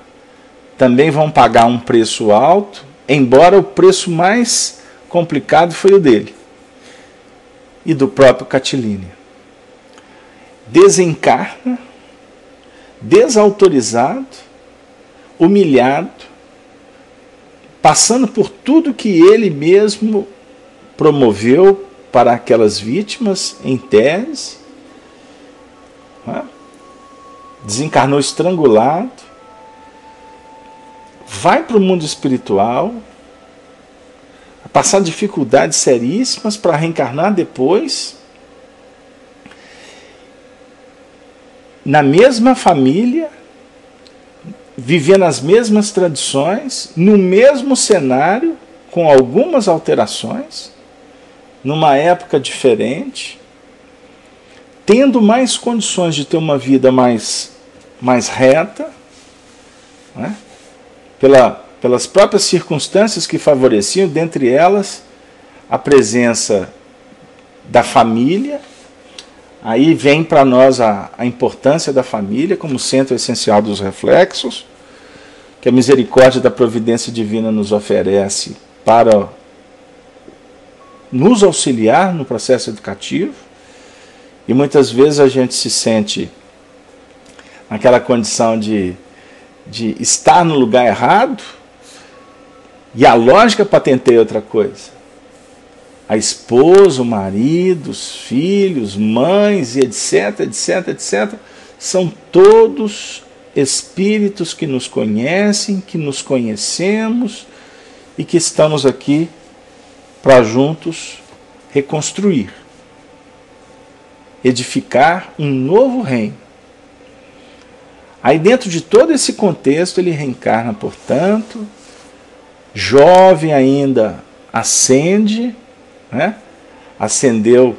também vão pagar um preço alto, embora o preço mais complicado foi o dele e do próprio Catilínio. Desencarna, desautorizado, humilhado, passando por tudo que ele mesmo promoveu para aquelas vítimas em tese, desencarnou estrangulado, vai para o mundo espiritual, passar dificuldades seríssimas para reencarnar depois, na mesma família, vivendo as mesmas tradições, no mesmo cenário, com algumas alterações, numa época diferente, tendo mais condições de ter uma vida mais reta, né? Pelas próprias circunstâncias que favoreciam, dentre elas a presença da família. Aí vem para nós a importância da família como centro essencial dos reflexos, que a misericórdia da providência divina nos oferece para nos auxiliar no processo educativo, e muitas vezes a gente se sente naquela condição de estar no lugar errado, e a lógica patenteia outra coisa. A esposa, o marido, os filhos, mães, e etc, etc, etc, são todos espíritos que nos conhecem, que nos conhecemos e que estamos aqui para juntos reconstruir, edificar um novo reino. Aí dentro de todo esse contexto ele reencarna, portanto, jovem ainda, ascende, né? Ascendeu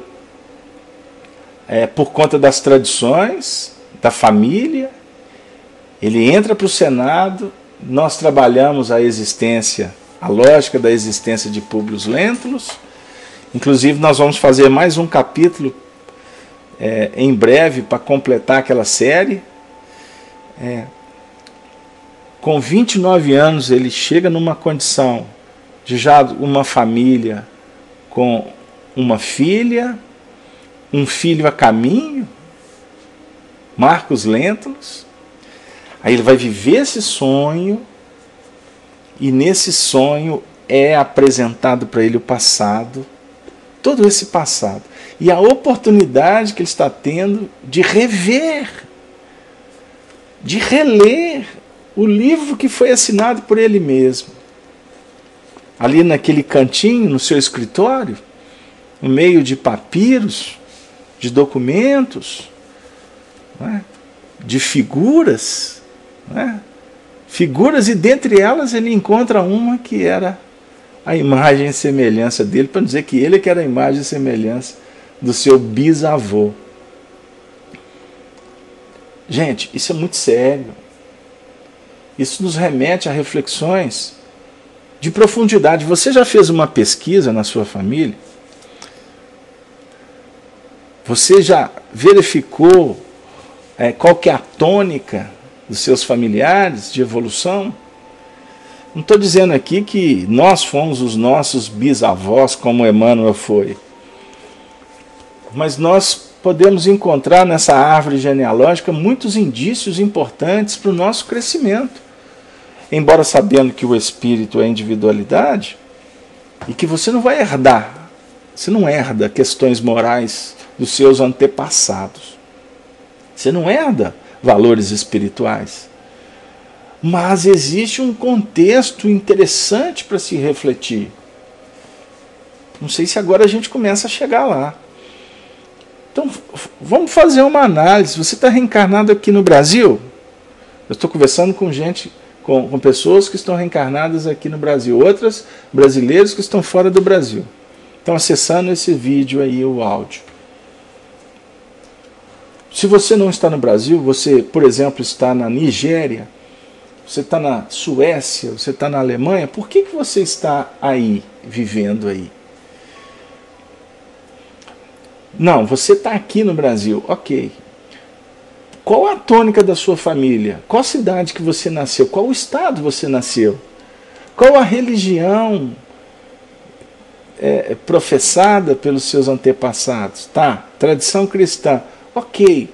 por conta das tradições, da família, ele entra para o Senado, nós trabalhamos a existência, a lógica da existência de Públio Lentulus, inclusive nós vamos fazer mais um capítulo em breve para completar aquela série. Com 29 anos ele chega numa condição de já uma família com uma filha, um filho a caminho, Marcos Lentulus. Aí ele vai viver esse sonho, e nesse sonho é apresentado para ele o passado, todo esse passado, e a oportunidade que ele está tendo de rever, de reler o livro que foi assinado por ele mesmo. Ali naquele cantinho, no seu escritório, no meio de papiros, de documentos, né, de figuras, né, figuras, e dentre elas ele encontra uma que era a imagem e semelhança dele, para dizer que ele que era a imagem e semelhança do seu bisavô. Gente, isso é muito sério. Isso nos remete a reflexões de profundidade. Você já fez uma pesquisa na sua família? Você já verificou qual que é a tônica dos seus familiares de evolução? Não estou dizendo aqui que nós fomos os nossos bisavós, como Emmanuel foi. Mas nós podemos encontrar nessa árvore genealógica muitos indícios importantes para o nosso crescimento. Embora sabendo que o espírito é individualidade e que você não vai herdar, você não herda questões morais dos seus antepassados. Você não herda valores espirituais. Mas existe um contexto interessante para se refletir. Não sei se agora a gente começa a chegar lá. Então, vamos fazer uma análise. Você está reencarnado aqui no Brasil? Eu estou conversando com gente, com pessoas que estão reencarnadas aqui no Brasil, outras brasileiros que estão fora do Brasil. Estão acessando esse vídeo aí, o áudio. Se você não está no Brasil, você, por exemplo, está na Nigéria, você está na Suécia, você está na Alemanha, por que você está aí, vivendo aí? Não, você está aqui no Brasil, ok. Qual a tônica da sua família? Qual cidade que você nasceu? Qual estado você nasceu? Qual a religião professada pelos seus antepassados? Tá, tradição cristã, ok.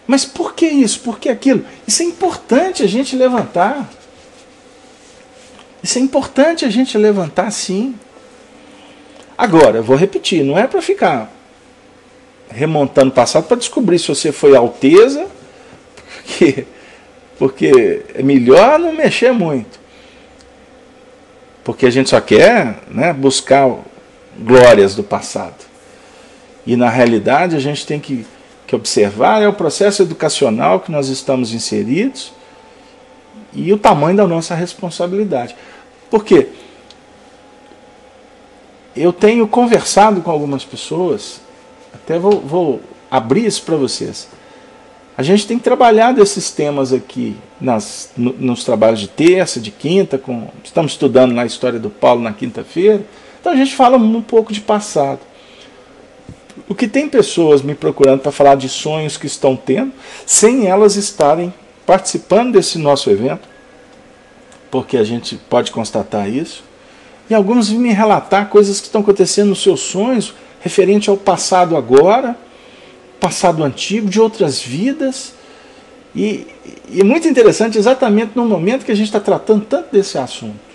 Mas por que isso? Por que aquilo? Isso é importante a gente levantar. Isso é importante a gente levantar, sim. Agora, eu vou repetir, não é para ficar remontando o passado para descobrir se você foi alteza, porque é melhor não mexer muito. Porque a gente só quer, né, buscar glórias do passado. E na realidade a gente tem que observar o processo educacional que nós estamos inseridos e o tamanho da nossa responsabilidade. Por quê? Eu tenho conversado com algumas pessoas, até vou abrir isso para vocês. A gente tem trabalhado esses temas aqui nos trabalhos de terça, de quinta, estamos estudando lá a história do Paulo na quinta-feira, então a gente fala um pouco de passado. O que tem pessoas me procurando para falar de sonhos que estão tendo, sem elas estarem participando desse nosso evento, porque a gente pode constatar isso, E alguns vêm me relatar coisas que estão acontecendo nos seus sonhos, referente ao passado agora, passado antigo, de outras vidas. E é muito interessante exatamente no momento que a gente está tratando tanto desse assunto.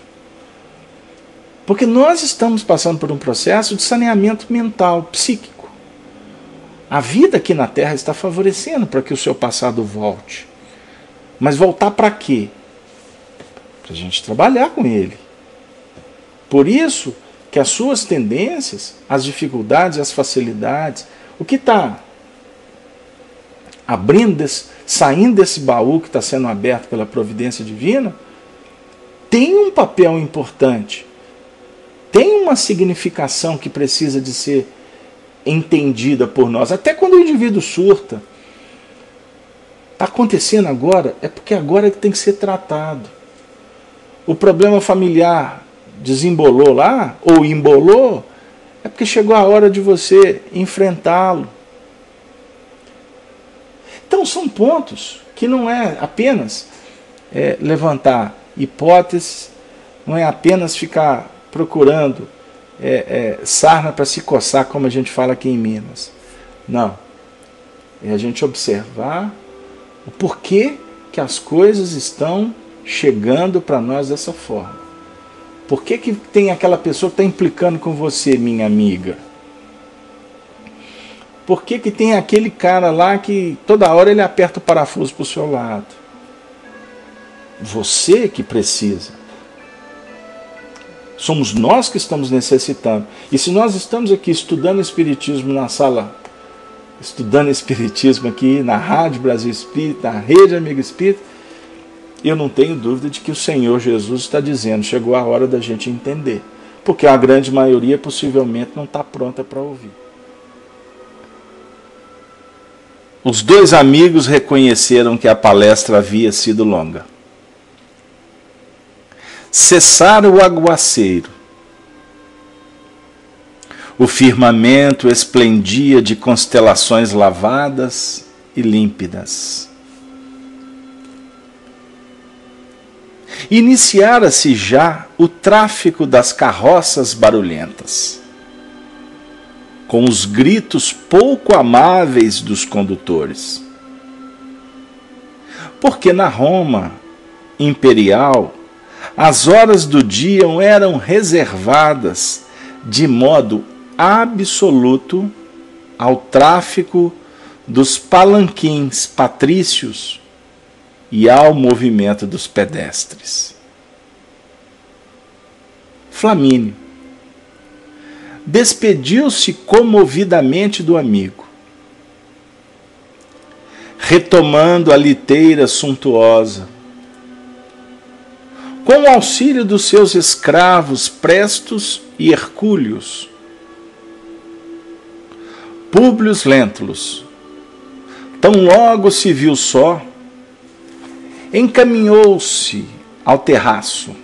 Porque nós estamos passando por um processo de saneamento mental, psíquico. A vida aqui na Terra está favorecendo para que o seu passado volte. Mas voltar para quê? Para a gente trabalhar com ele. Por isso que as suas tendências, as dificuldades, as facilidades, o que está saindo desse baú que está sendo aberto pela providência divina, tem um papel importante. Tem uma significação que precisa de ser entendida por nós. Até quando o indivíduo surta. Está acontecendo agora, é porque agora é que tem que ser tratado. O problema familiar desembolou lá, ou embolou, é porque chegou a hora de você enfrentá-lo. Então são pontos que não é apenas levantar hipóteses, não é apenas ficar procurando sarna para se coçar, como a gente fala aqui em Minas. Não. É a gente observar o porquê que as coisas estão chegando para nós dessa forma. Por que tem aquela pessoa que está implicando com você, minha amiga? Por que tem aquele cara lá que toda hora ele aperta o parafuso para o seu lado? Você que precisa. Somos nós que estamos necessitando. E se nós estamos aqui estudando Espiritismo na sala, estudando Espiritismo aqui na Rádio Brasil Espírita, na Rede Amigo Espírita, eu não tenho dúvida de que o Senhor Jesus está dizendo, chegou a hora da gente entender. Porque a grande maioria possivelmente não está pronta para ouvir. Os dois amigos reconheceram que a palestra havia sido longa. Cessara o aguaceiro. O firmamento esplendia de constelações lavadas e límpidas. Iniciara-se já o tráfico das carroças barulhentas, com os gritos pouco amáveis dos condutores. Porque na Roma imperial, as horas do dia eram reservadas de modo absoluto ao tráfico dos palanquins patrícios e ao movimento dos pedestres. Flamínio despediu-se comovidamente do amigo, retomando a liteira suntuosa, com o auxílio dos seus escravos Prestos e Hercúleos. Públio Lentulus, tão logo se viu só, encaminhou-se ao terraço,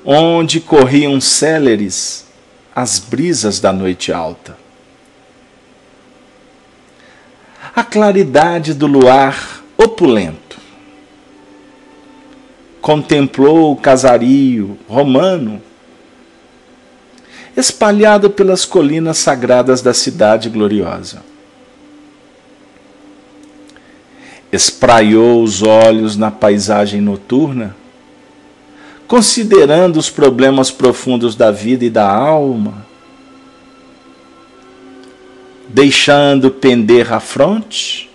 onde corriam céleres as brisas da noite alta. A claridade do luar opulento contemplou o casario romano espalhado pelas colinas sagradas da cidade gloriosa. Espraiou os olhos na paisagem noturna, considerando os problemas profundos da vida e da alma, deixando pender a fronte,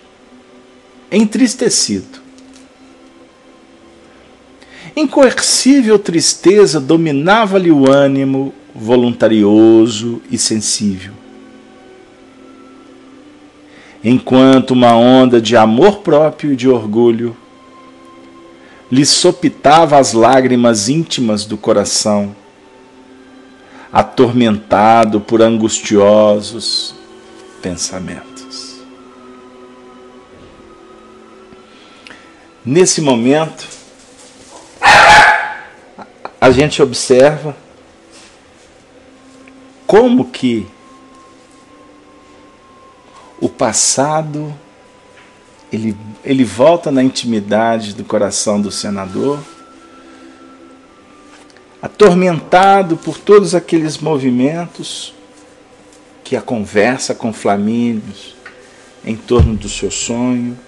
entristecido. Incoercível tristeza dominava-lhe o ânimo voluntarioso e sensível, enquanto uma onda de amor próprio e de orgulho lhe sopitava as lágrimas íntimas do coração, atormentado por angustiosos pensamentos. Nesse momento, a gente observa como que o passado ele volta na intimidade do coração do senador. atormentado por todos aqueles movimentos que a conversa com Flamínio em torno do seu sonho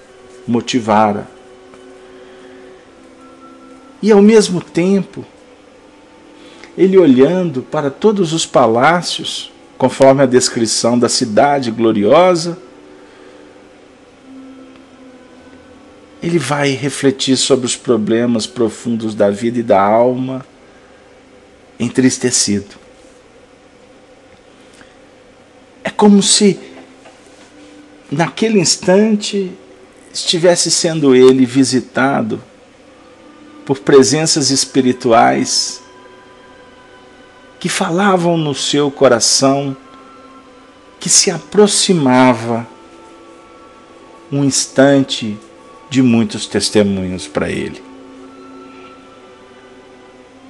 motivara. E ao mesmo tempo, ele olhando para todos os palácios, conforme a descrição da cidade gloriosa, ele vai refletir sobre os problemas profundos da vida e da alma, entristecido. É como se, naquele instante, estivesse sendo ele visitado por presenças espirituais que falavam no seu coração, que se aproximava um instante de muitos testemunhos para ele.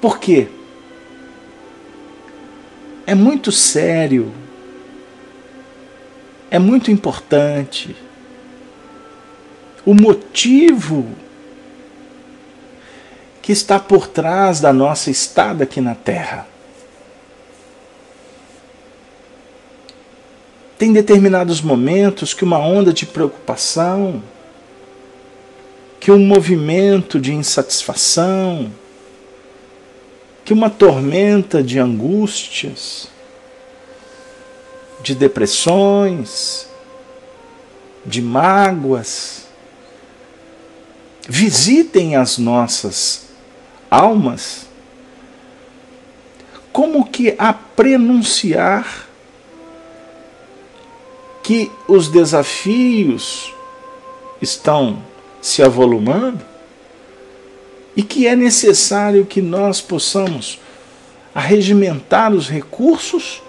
Por quê? É muito sério, é muito importante. O motivo que está por trás da nossa estada aqui na Terra. Tem determinados momentos que uma onda de preocupação, que um movimento de insatisfação, que uma tormenta de angústias, de depressões, de mágoas, visitem as nossas almas, como que a prenunciar que os desafios estão se avolumando e que é necessário que nós possamos arregimentar os recursos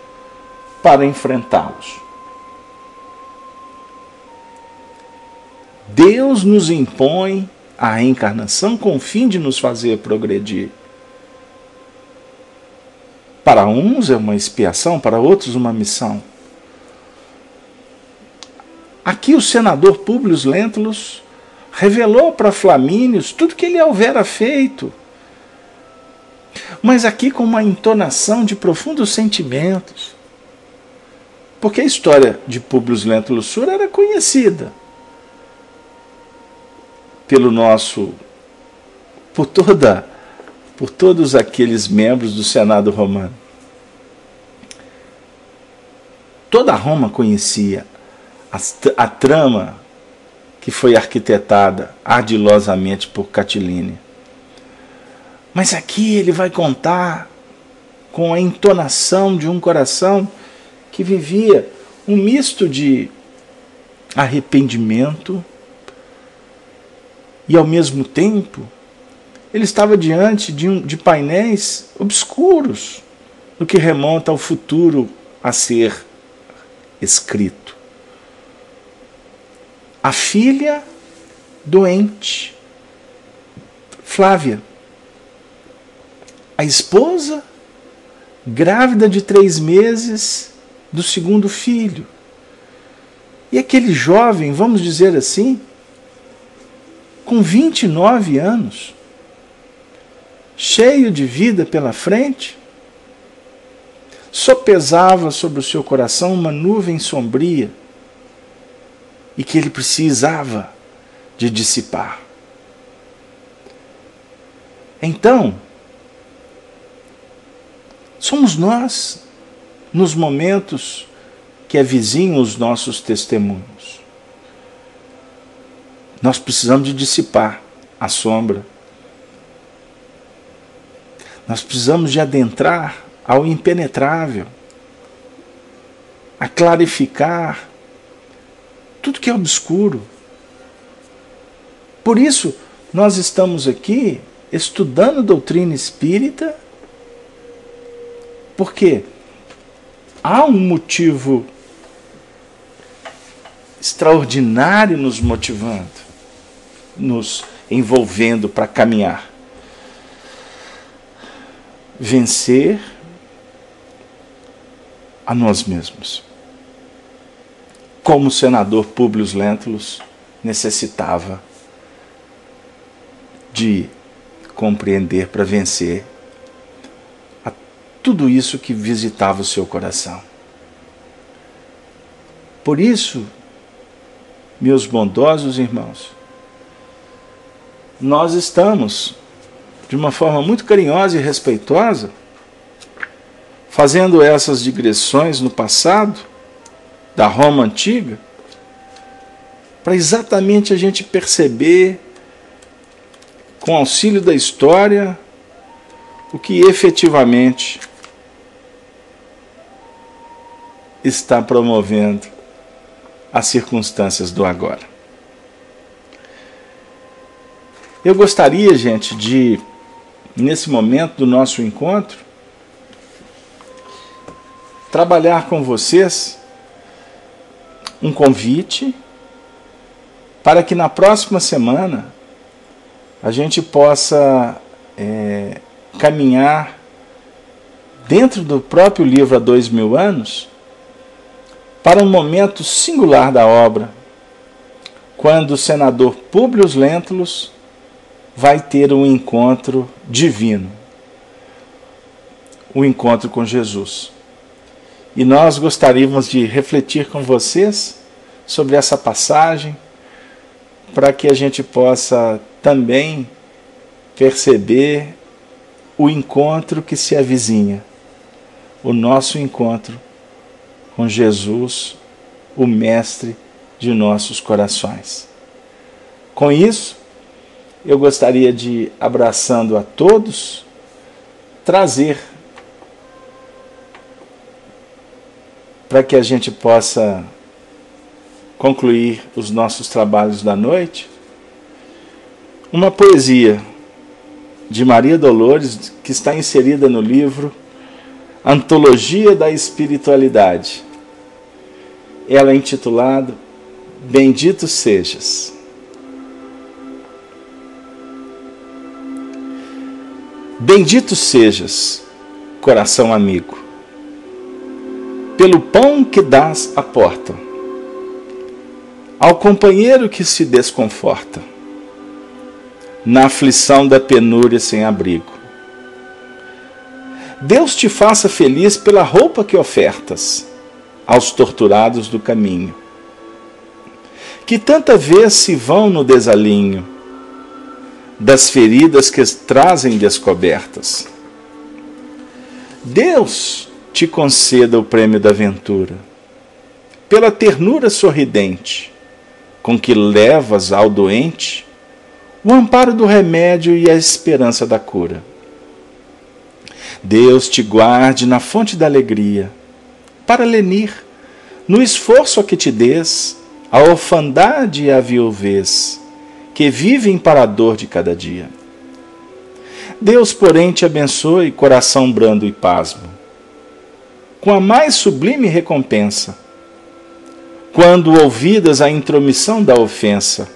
para enfrentá-los. Deus nos impõe a reencarnação com o fim de nos fazer progredir. Para uns é uma expiação, para outros uma missão. Aqui o senador Públio Lentulus revelou para Flamínio tudo que ele houvera feito, mas aqui com uma entonação de profundos sentimentos, porque a história de Públio Lentulus Sura era conhecida por todos aqueles membros do Senado romano. Toda Roma conhecia a trama que foi arquitetada ardilosamente por Catilínio. Mas aqui ele vai contar com a entonação de um coração que vivia um misto de arrependimento e, ao mesmo tempo, ele estava diante de painéis obscuros no que remonta ao futuro a ser escrito. A filha doente, Flávia. A esposa grávida de 3 meses do segundo filho. E aquele jovem, vamos dizer assim, com 29 anos, cheio de vida pela frente, sopesava sobre o seu coração uma nuvem sombria e que ele precisava de dissipar. Então, somos nós, nos momentos que avizinham os nossos testemunhos. Nós precisamos de dissipar a sombra. Nós precisamos de adentrar ao impenetrável, a clarificar tudo que é obscuro. Por isso, nós estamos aqui estudando doutrina espírita, porque há um motivo extraordinário nos motivando, nos envolvendo para caminhar. Vencer a nós mesmos. Como o senador Públio Lentulus necessitava de compreender para vencer tudo isso que visitava o seu coração. Por isso, meus bondosos irmãos, nós estamos, de uma forma muito carinhosa e respeitosa, fazendo essas digressões no passado, da Roma antiga, para exatamente a gente perceber, com auxílio da história, o que efetivamente está promovendo as circunstâncias do agora. Eu gostaria, gente, de, nesse momento do nosso encontro, trabalhar com vocês um convite para que na próxima semana a gente possa caminhar dentro do próprio livro Há 2000 anos para um momento singular da obra, quando o senador Públio Lentulus vai ter um encontro divino, um encontro com Jesus. E nós gostaríamos de refletir com vocês sobre essa passagem, para que a gente possa também perceber o encontro que se avizinha, o nosso encontro com Jesus, o Mestre de nossos corações. Com isso, eu gostaria de, abraçando a todos, trazer para que a gente possa concluir os nossos trabalhos da noite, uma poesia de Maria Dolores, que está inserida no livro Antologia da Espiritualidade. Ela é intitulada Bendito Sejas. Bendito sejas, coração amigo, pelo pão que dás à porta, ao companheiro que se desconforta, na aflição da penúria sem abrigo. Deus te faça feliz pela roupa que ofertas aos torturados do caminho, que tanta vez se vão no desalinho das feridas que trazem descobertas. Deus te conceda o prêmio da ventura, pela ternura sorridente com que levas ao doente o amparo do remédio e a esperança da cura. Deus te guarde na fonte da alegria, para lenir, no esforço a que te des, a orfandade e a viuvez, que vivem para a dor de cada dia. Deus, porém, te abençoe, coração brando e pasmo, com a mais sublime recompensa, quando ouvidas a intromissão da ofensa,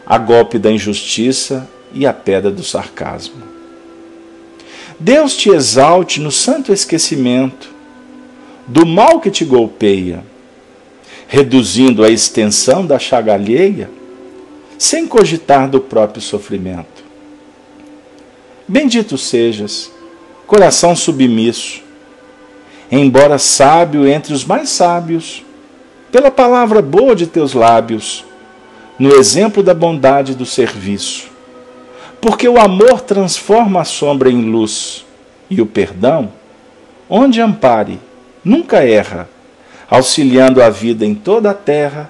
a golpe da injustiça e a pedra do sarcasmo. Deus te exalte no santo esquecimento do mal que te golpeia, reduzindo a extensão da chaga alheia, sem cogitar do próprio sofrimento. Bendito sejas, coração submisso, embora sábio entre os mais sábios, pela palavra boa de teus lábios, no exemplo da bondade e do serviço, porque o amor transforma a sombra em luz, e o perdão, onde ampare, nunca erra, auxiliando a vida em toda a terra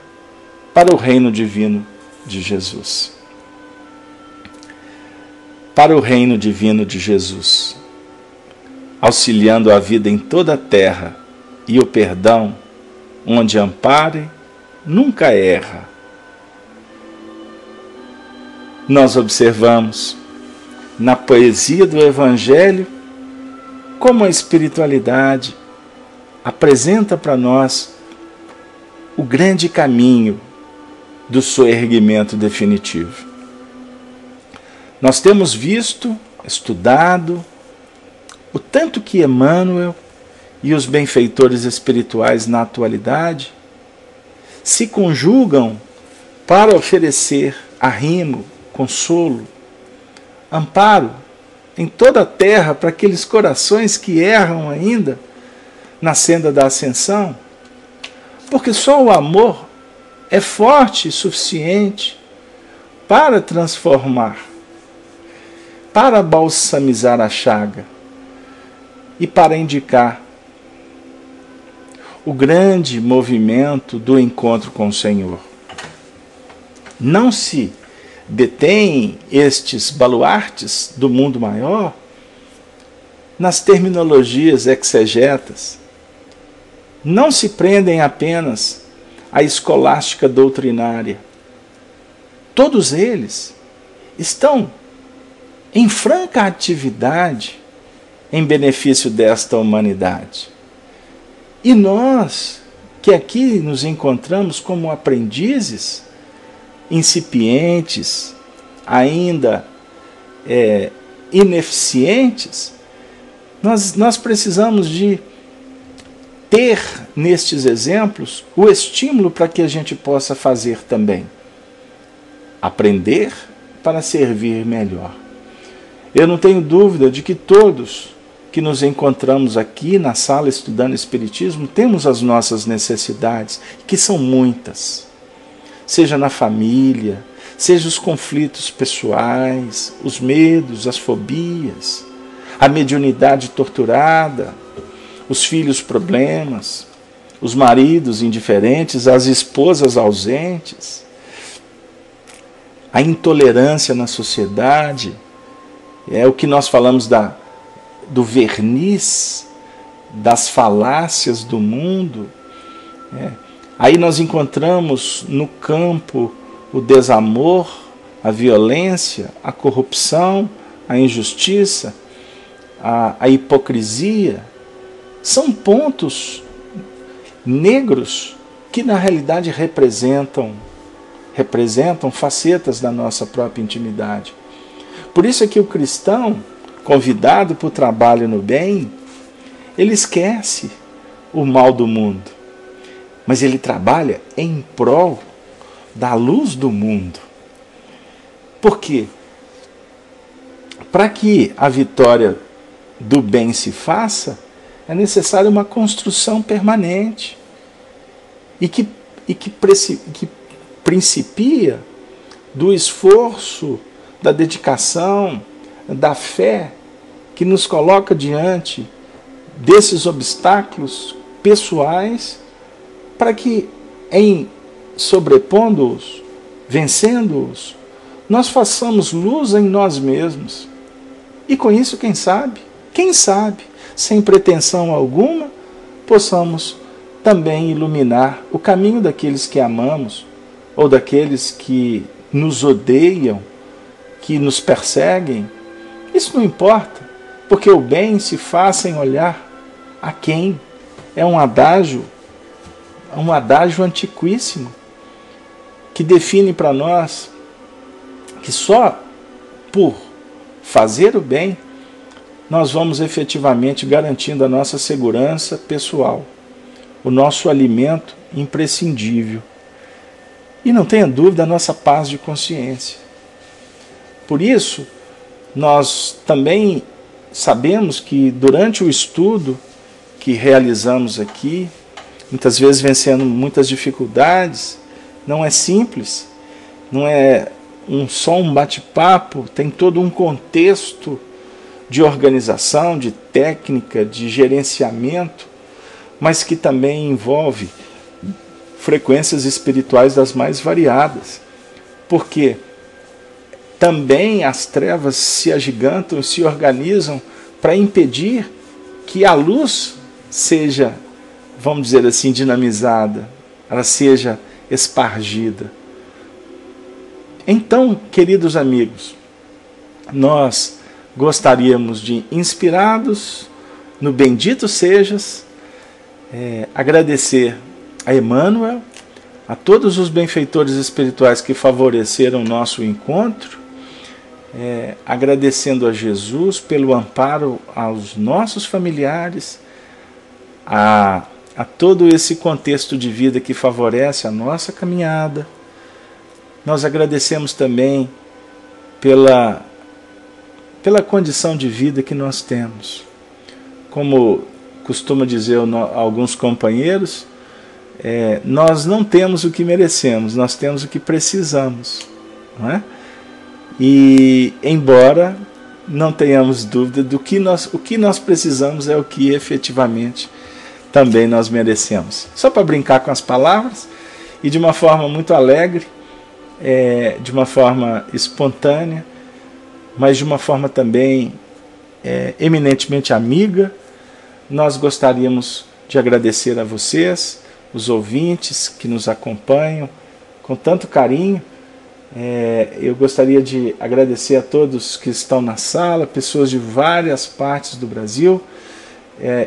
para o reino divino de Jesus. Para o reino divino de Jesus, auxiliando a vida em toda a terra, e o perdão, onde ampare, nunca erra. Nós observamos na poesia do Evangelho como a espiritualidade apresenta para nós o grande caminho do soerguimento definitivo. Nós temos visto, estudado, o tanto que Emmanuel e os benfeitores espirituais na atualidade se conjugam para oferecer arrimo, consolo, amparo em toda a terra para aqueles corações que erram ainda na senda da ascensão, porque só o amor é forte e suficiente para transformar, para balsamizar a chaga e para indicar o grande movimento do encontro com o Senhor. Não se detêm estes baluartes do mundo maior nas terminologias exegetas. Não se prendem apenas à escolástica doutrinária. Todos eles estão em franca atividade em benefício desta humanidade. E nós, que aqui nos encontramos como aprendizes, incipientes, ainda ineficientes, nós precisamos de ter nestes exemplos o estímulo para que a gente possa fazer também. Aprender para servir melhor. Eu não tenho dúvida de que todos que nos encontramos aqui na sala estudando Espiritismo temos as nossas necessidades, que são muitas. Seja na família, seja os conflitos pessoais, os medos, as fobias, a mediunidade torturada, os filhos problemas, os maridos indiferentes, as esposas ausentes, a intolerância na sociedade, é o que nós falamos do verniz, das falácias do mundo. Aí nós encontramos no campo o desamor, a violência, a corrupção, a injustiça, a hipocrisia. São pontos negros que na realidade representam facetas da nossa própria intimidade. Por isso é que o cristão, convidado para o trabalho no bem, ele esquece o mal do mundo, mas ele trabalha em prol da luz do mundo. Por quê? Para que a vitória do bem se faça, é necessária uma construção permanente e que principia do esforço, da dedicação, da fé que nos coloca diante desses obstáculos pessoais para que, em sobrepondo-os, vencendo-os, nós façamos luz em nós mesmos. E com isso, quem sabe, sem pretensão alguma, possamos também iluminar o caminho daqueles que amamos ou daqueles que nos odeiam, que nos perseguem. Isso não importa, porque o bem se faz sem olhar a quem. É um adágio antiquíssimo, que define para nós que só por fazer o bem nós vamos efetivamente garantindo a nossa segurança pessoal, o nosso alimento imprescindível. E não tenha dúvida, a nossa paz de consciência. Por isso, nós também sabemos que durante o estudo que realizamos aqui, muitas vezes vencendo muitas dificuldades, não é simples, não é só um bate-papo, tem todo um contexto de organização, de técnica, de gerenciamento, mas que também envolve frequências espirituais das mais variadas, porque também as trevas se agigantam, se organizam para impedir que a luz seja, vamos dizer assim, dinamizada, ela seja espargida. Então, queridos amigos, nós gostaríamos de, inspirados no Bendito Sejas, agradecer a Emmanuel, a todos os benfeitores espirituais que favoreceram o nosso encontro, agradecendo a Jesus pelo amparo aos nossos familiares, a todo esse contexto de vida que favorece a nossa caminhada. Nós agradecemos também pela condição de vida que nós temos. Como costuma dizer alguns companheiros, nós não temos o que merecemos, nós temos o que precisamos, não é? E embora não tenhamos dúvida do que o que nós precisamos é o que efetivamente também nós merecemos. Só para brincar com as palavras, e de uma forma muito alegre, de uma forma espontânea, mas de uma forma também eminentemente amiga, nós gostaríamos de agradecer a vocês, os ouvintes que nos acompanham com tanto carinho. Eu gostaria de agradecer a todos que estão na sala, pessoas de várias partes do Brasil.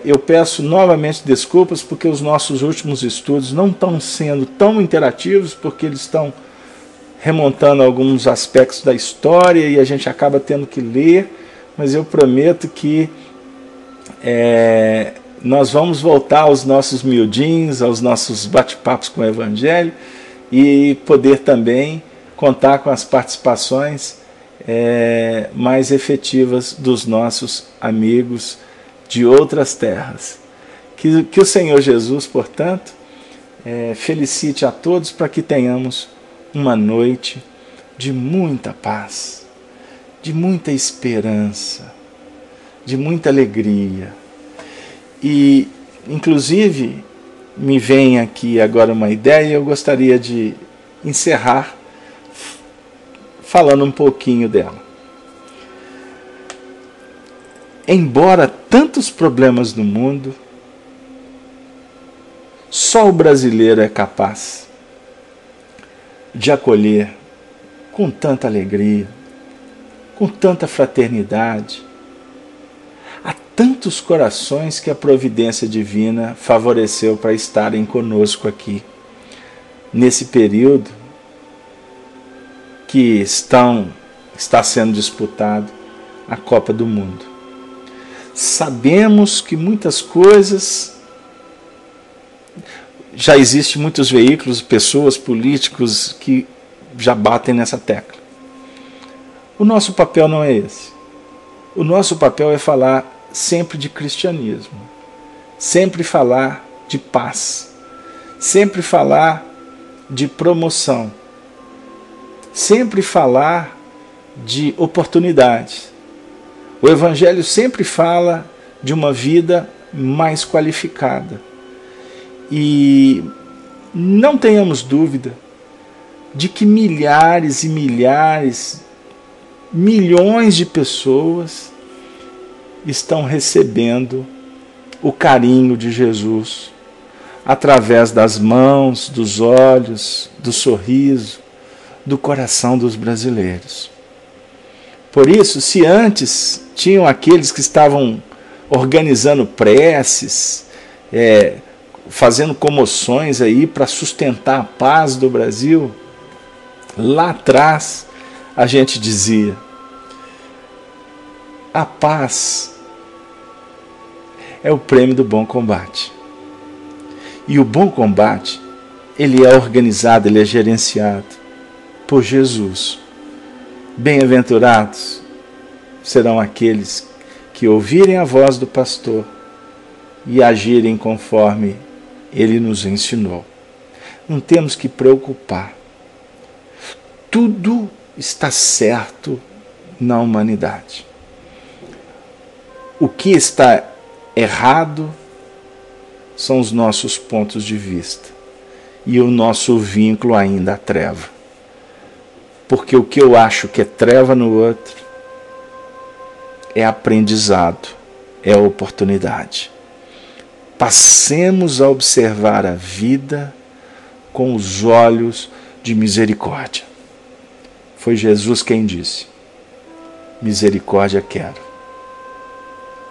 Eu peço novamente desculpas porque os nossos últimos estudos não estão sendo tão interativos, porque eles estão remontando alguns aspectos da história e a gente acaba tendo que ler, mas eu prometo que nós vamos voltar aos nossos miudinhos, aos nossos bate-papos com o Evangelho e poder também contar com as participações mais efetivas dos nossos amigos de outras terras. Que o Senhor Jesus, portanto, felicite a todos para que tenhamos uma noite de muita paz, de muita esperança, de muita alegria. E, inclusive, me vem aqui agora uma ideia e eu gostaria de encerrar falando um pouquinho dela. Embora tantos problemas no mundo, só o brasileiro é capaz de acolher com tanta alegria, com tanta fraternidade, a tantos corações que a providência divina favoreceu para estarem conosco aqui, nesse período que está sendo disputado a Copa do Mundo. Sabemos que muitas coisas, já existem muitos veículos, pessoas, políticos que já batem nessa tecla. O nosso papel não é esse. O nosso papel é falar sempre de cristianismo, sempre falar de paz, sempre falar de promoção, sempre falar de oportunidades. O Evangelho sempre fala de uma vida mais qualificada. E não tenhamos dúvida de que milhares e milhares, milhões de pessoas estão recebendo o carinho de Jesus através das mãos, dos olhos, do sorriso, do coração dos brasileiros. Por isso, se antes tinham aqueles que estavam organizando preces, fazendo comoções aí para sustentar a paz do Brasil, lá atrás a gente dizia: a paz é o prêmio do bom combate. E o bom combate, ele é organizado, ele é gerenciado por Jesus. Bem-aventurados serão aqueles que ouvirem a voz do pastor e agirem conforme ele nos ensinou. Não temos que preocupar. Tudo está certo na humanidade. O que está errado são os nossos pontos de vista e o nosso vínculo ainda à treva. Porque o que eu acho que é treva no outro é aprendizado, é oportunidade. Passemos a observar a vida com os olhos de misericórdia. Foi Jesus quem disse: misericórdia quero,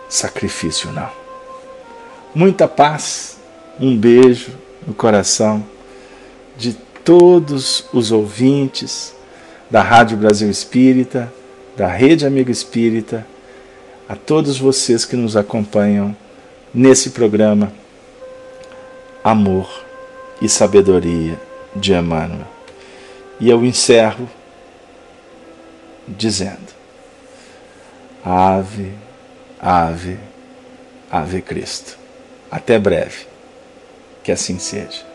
sacrifício não. Muita paz, um beijo no coração de todos os ouvintes da Rádio Brasil Espírita, da Rede Amigo Espírita, a todos vocês que nos acompanham nesse programa Amor e Sabedoria de Emmanuel. E eu encerro dizendo: Ave, ave, ave Cristo. Até breve. Que assim seja.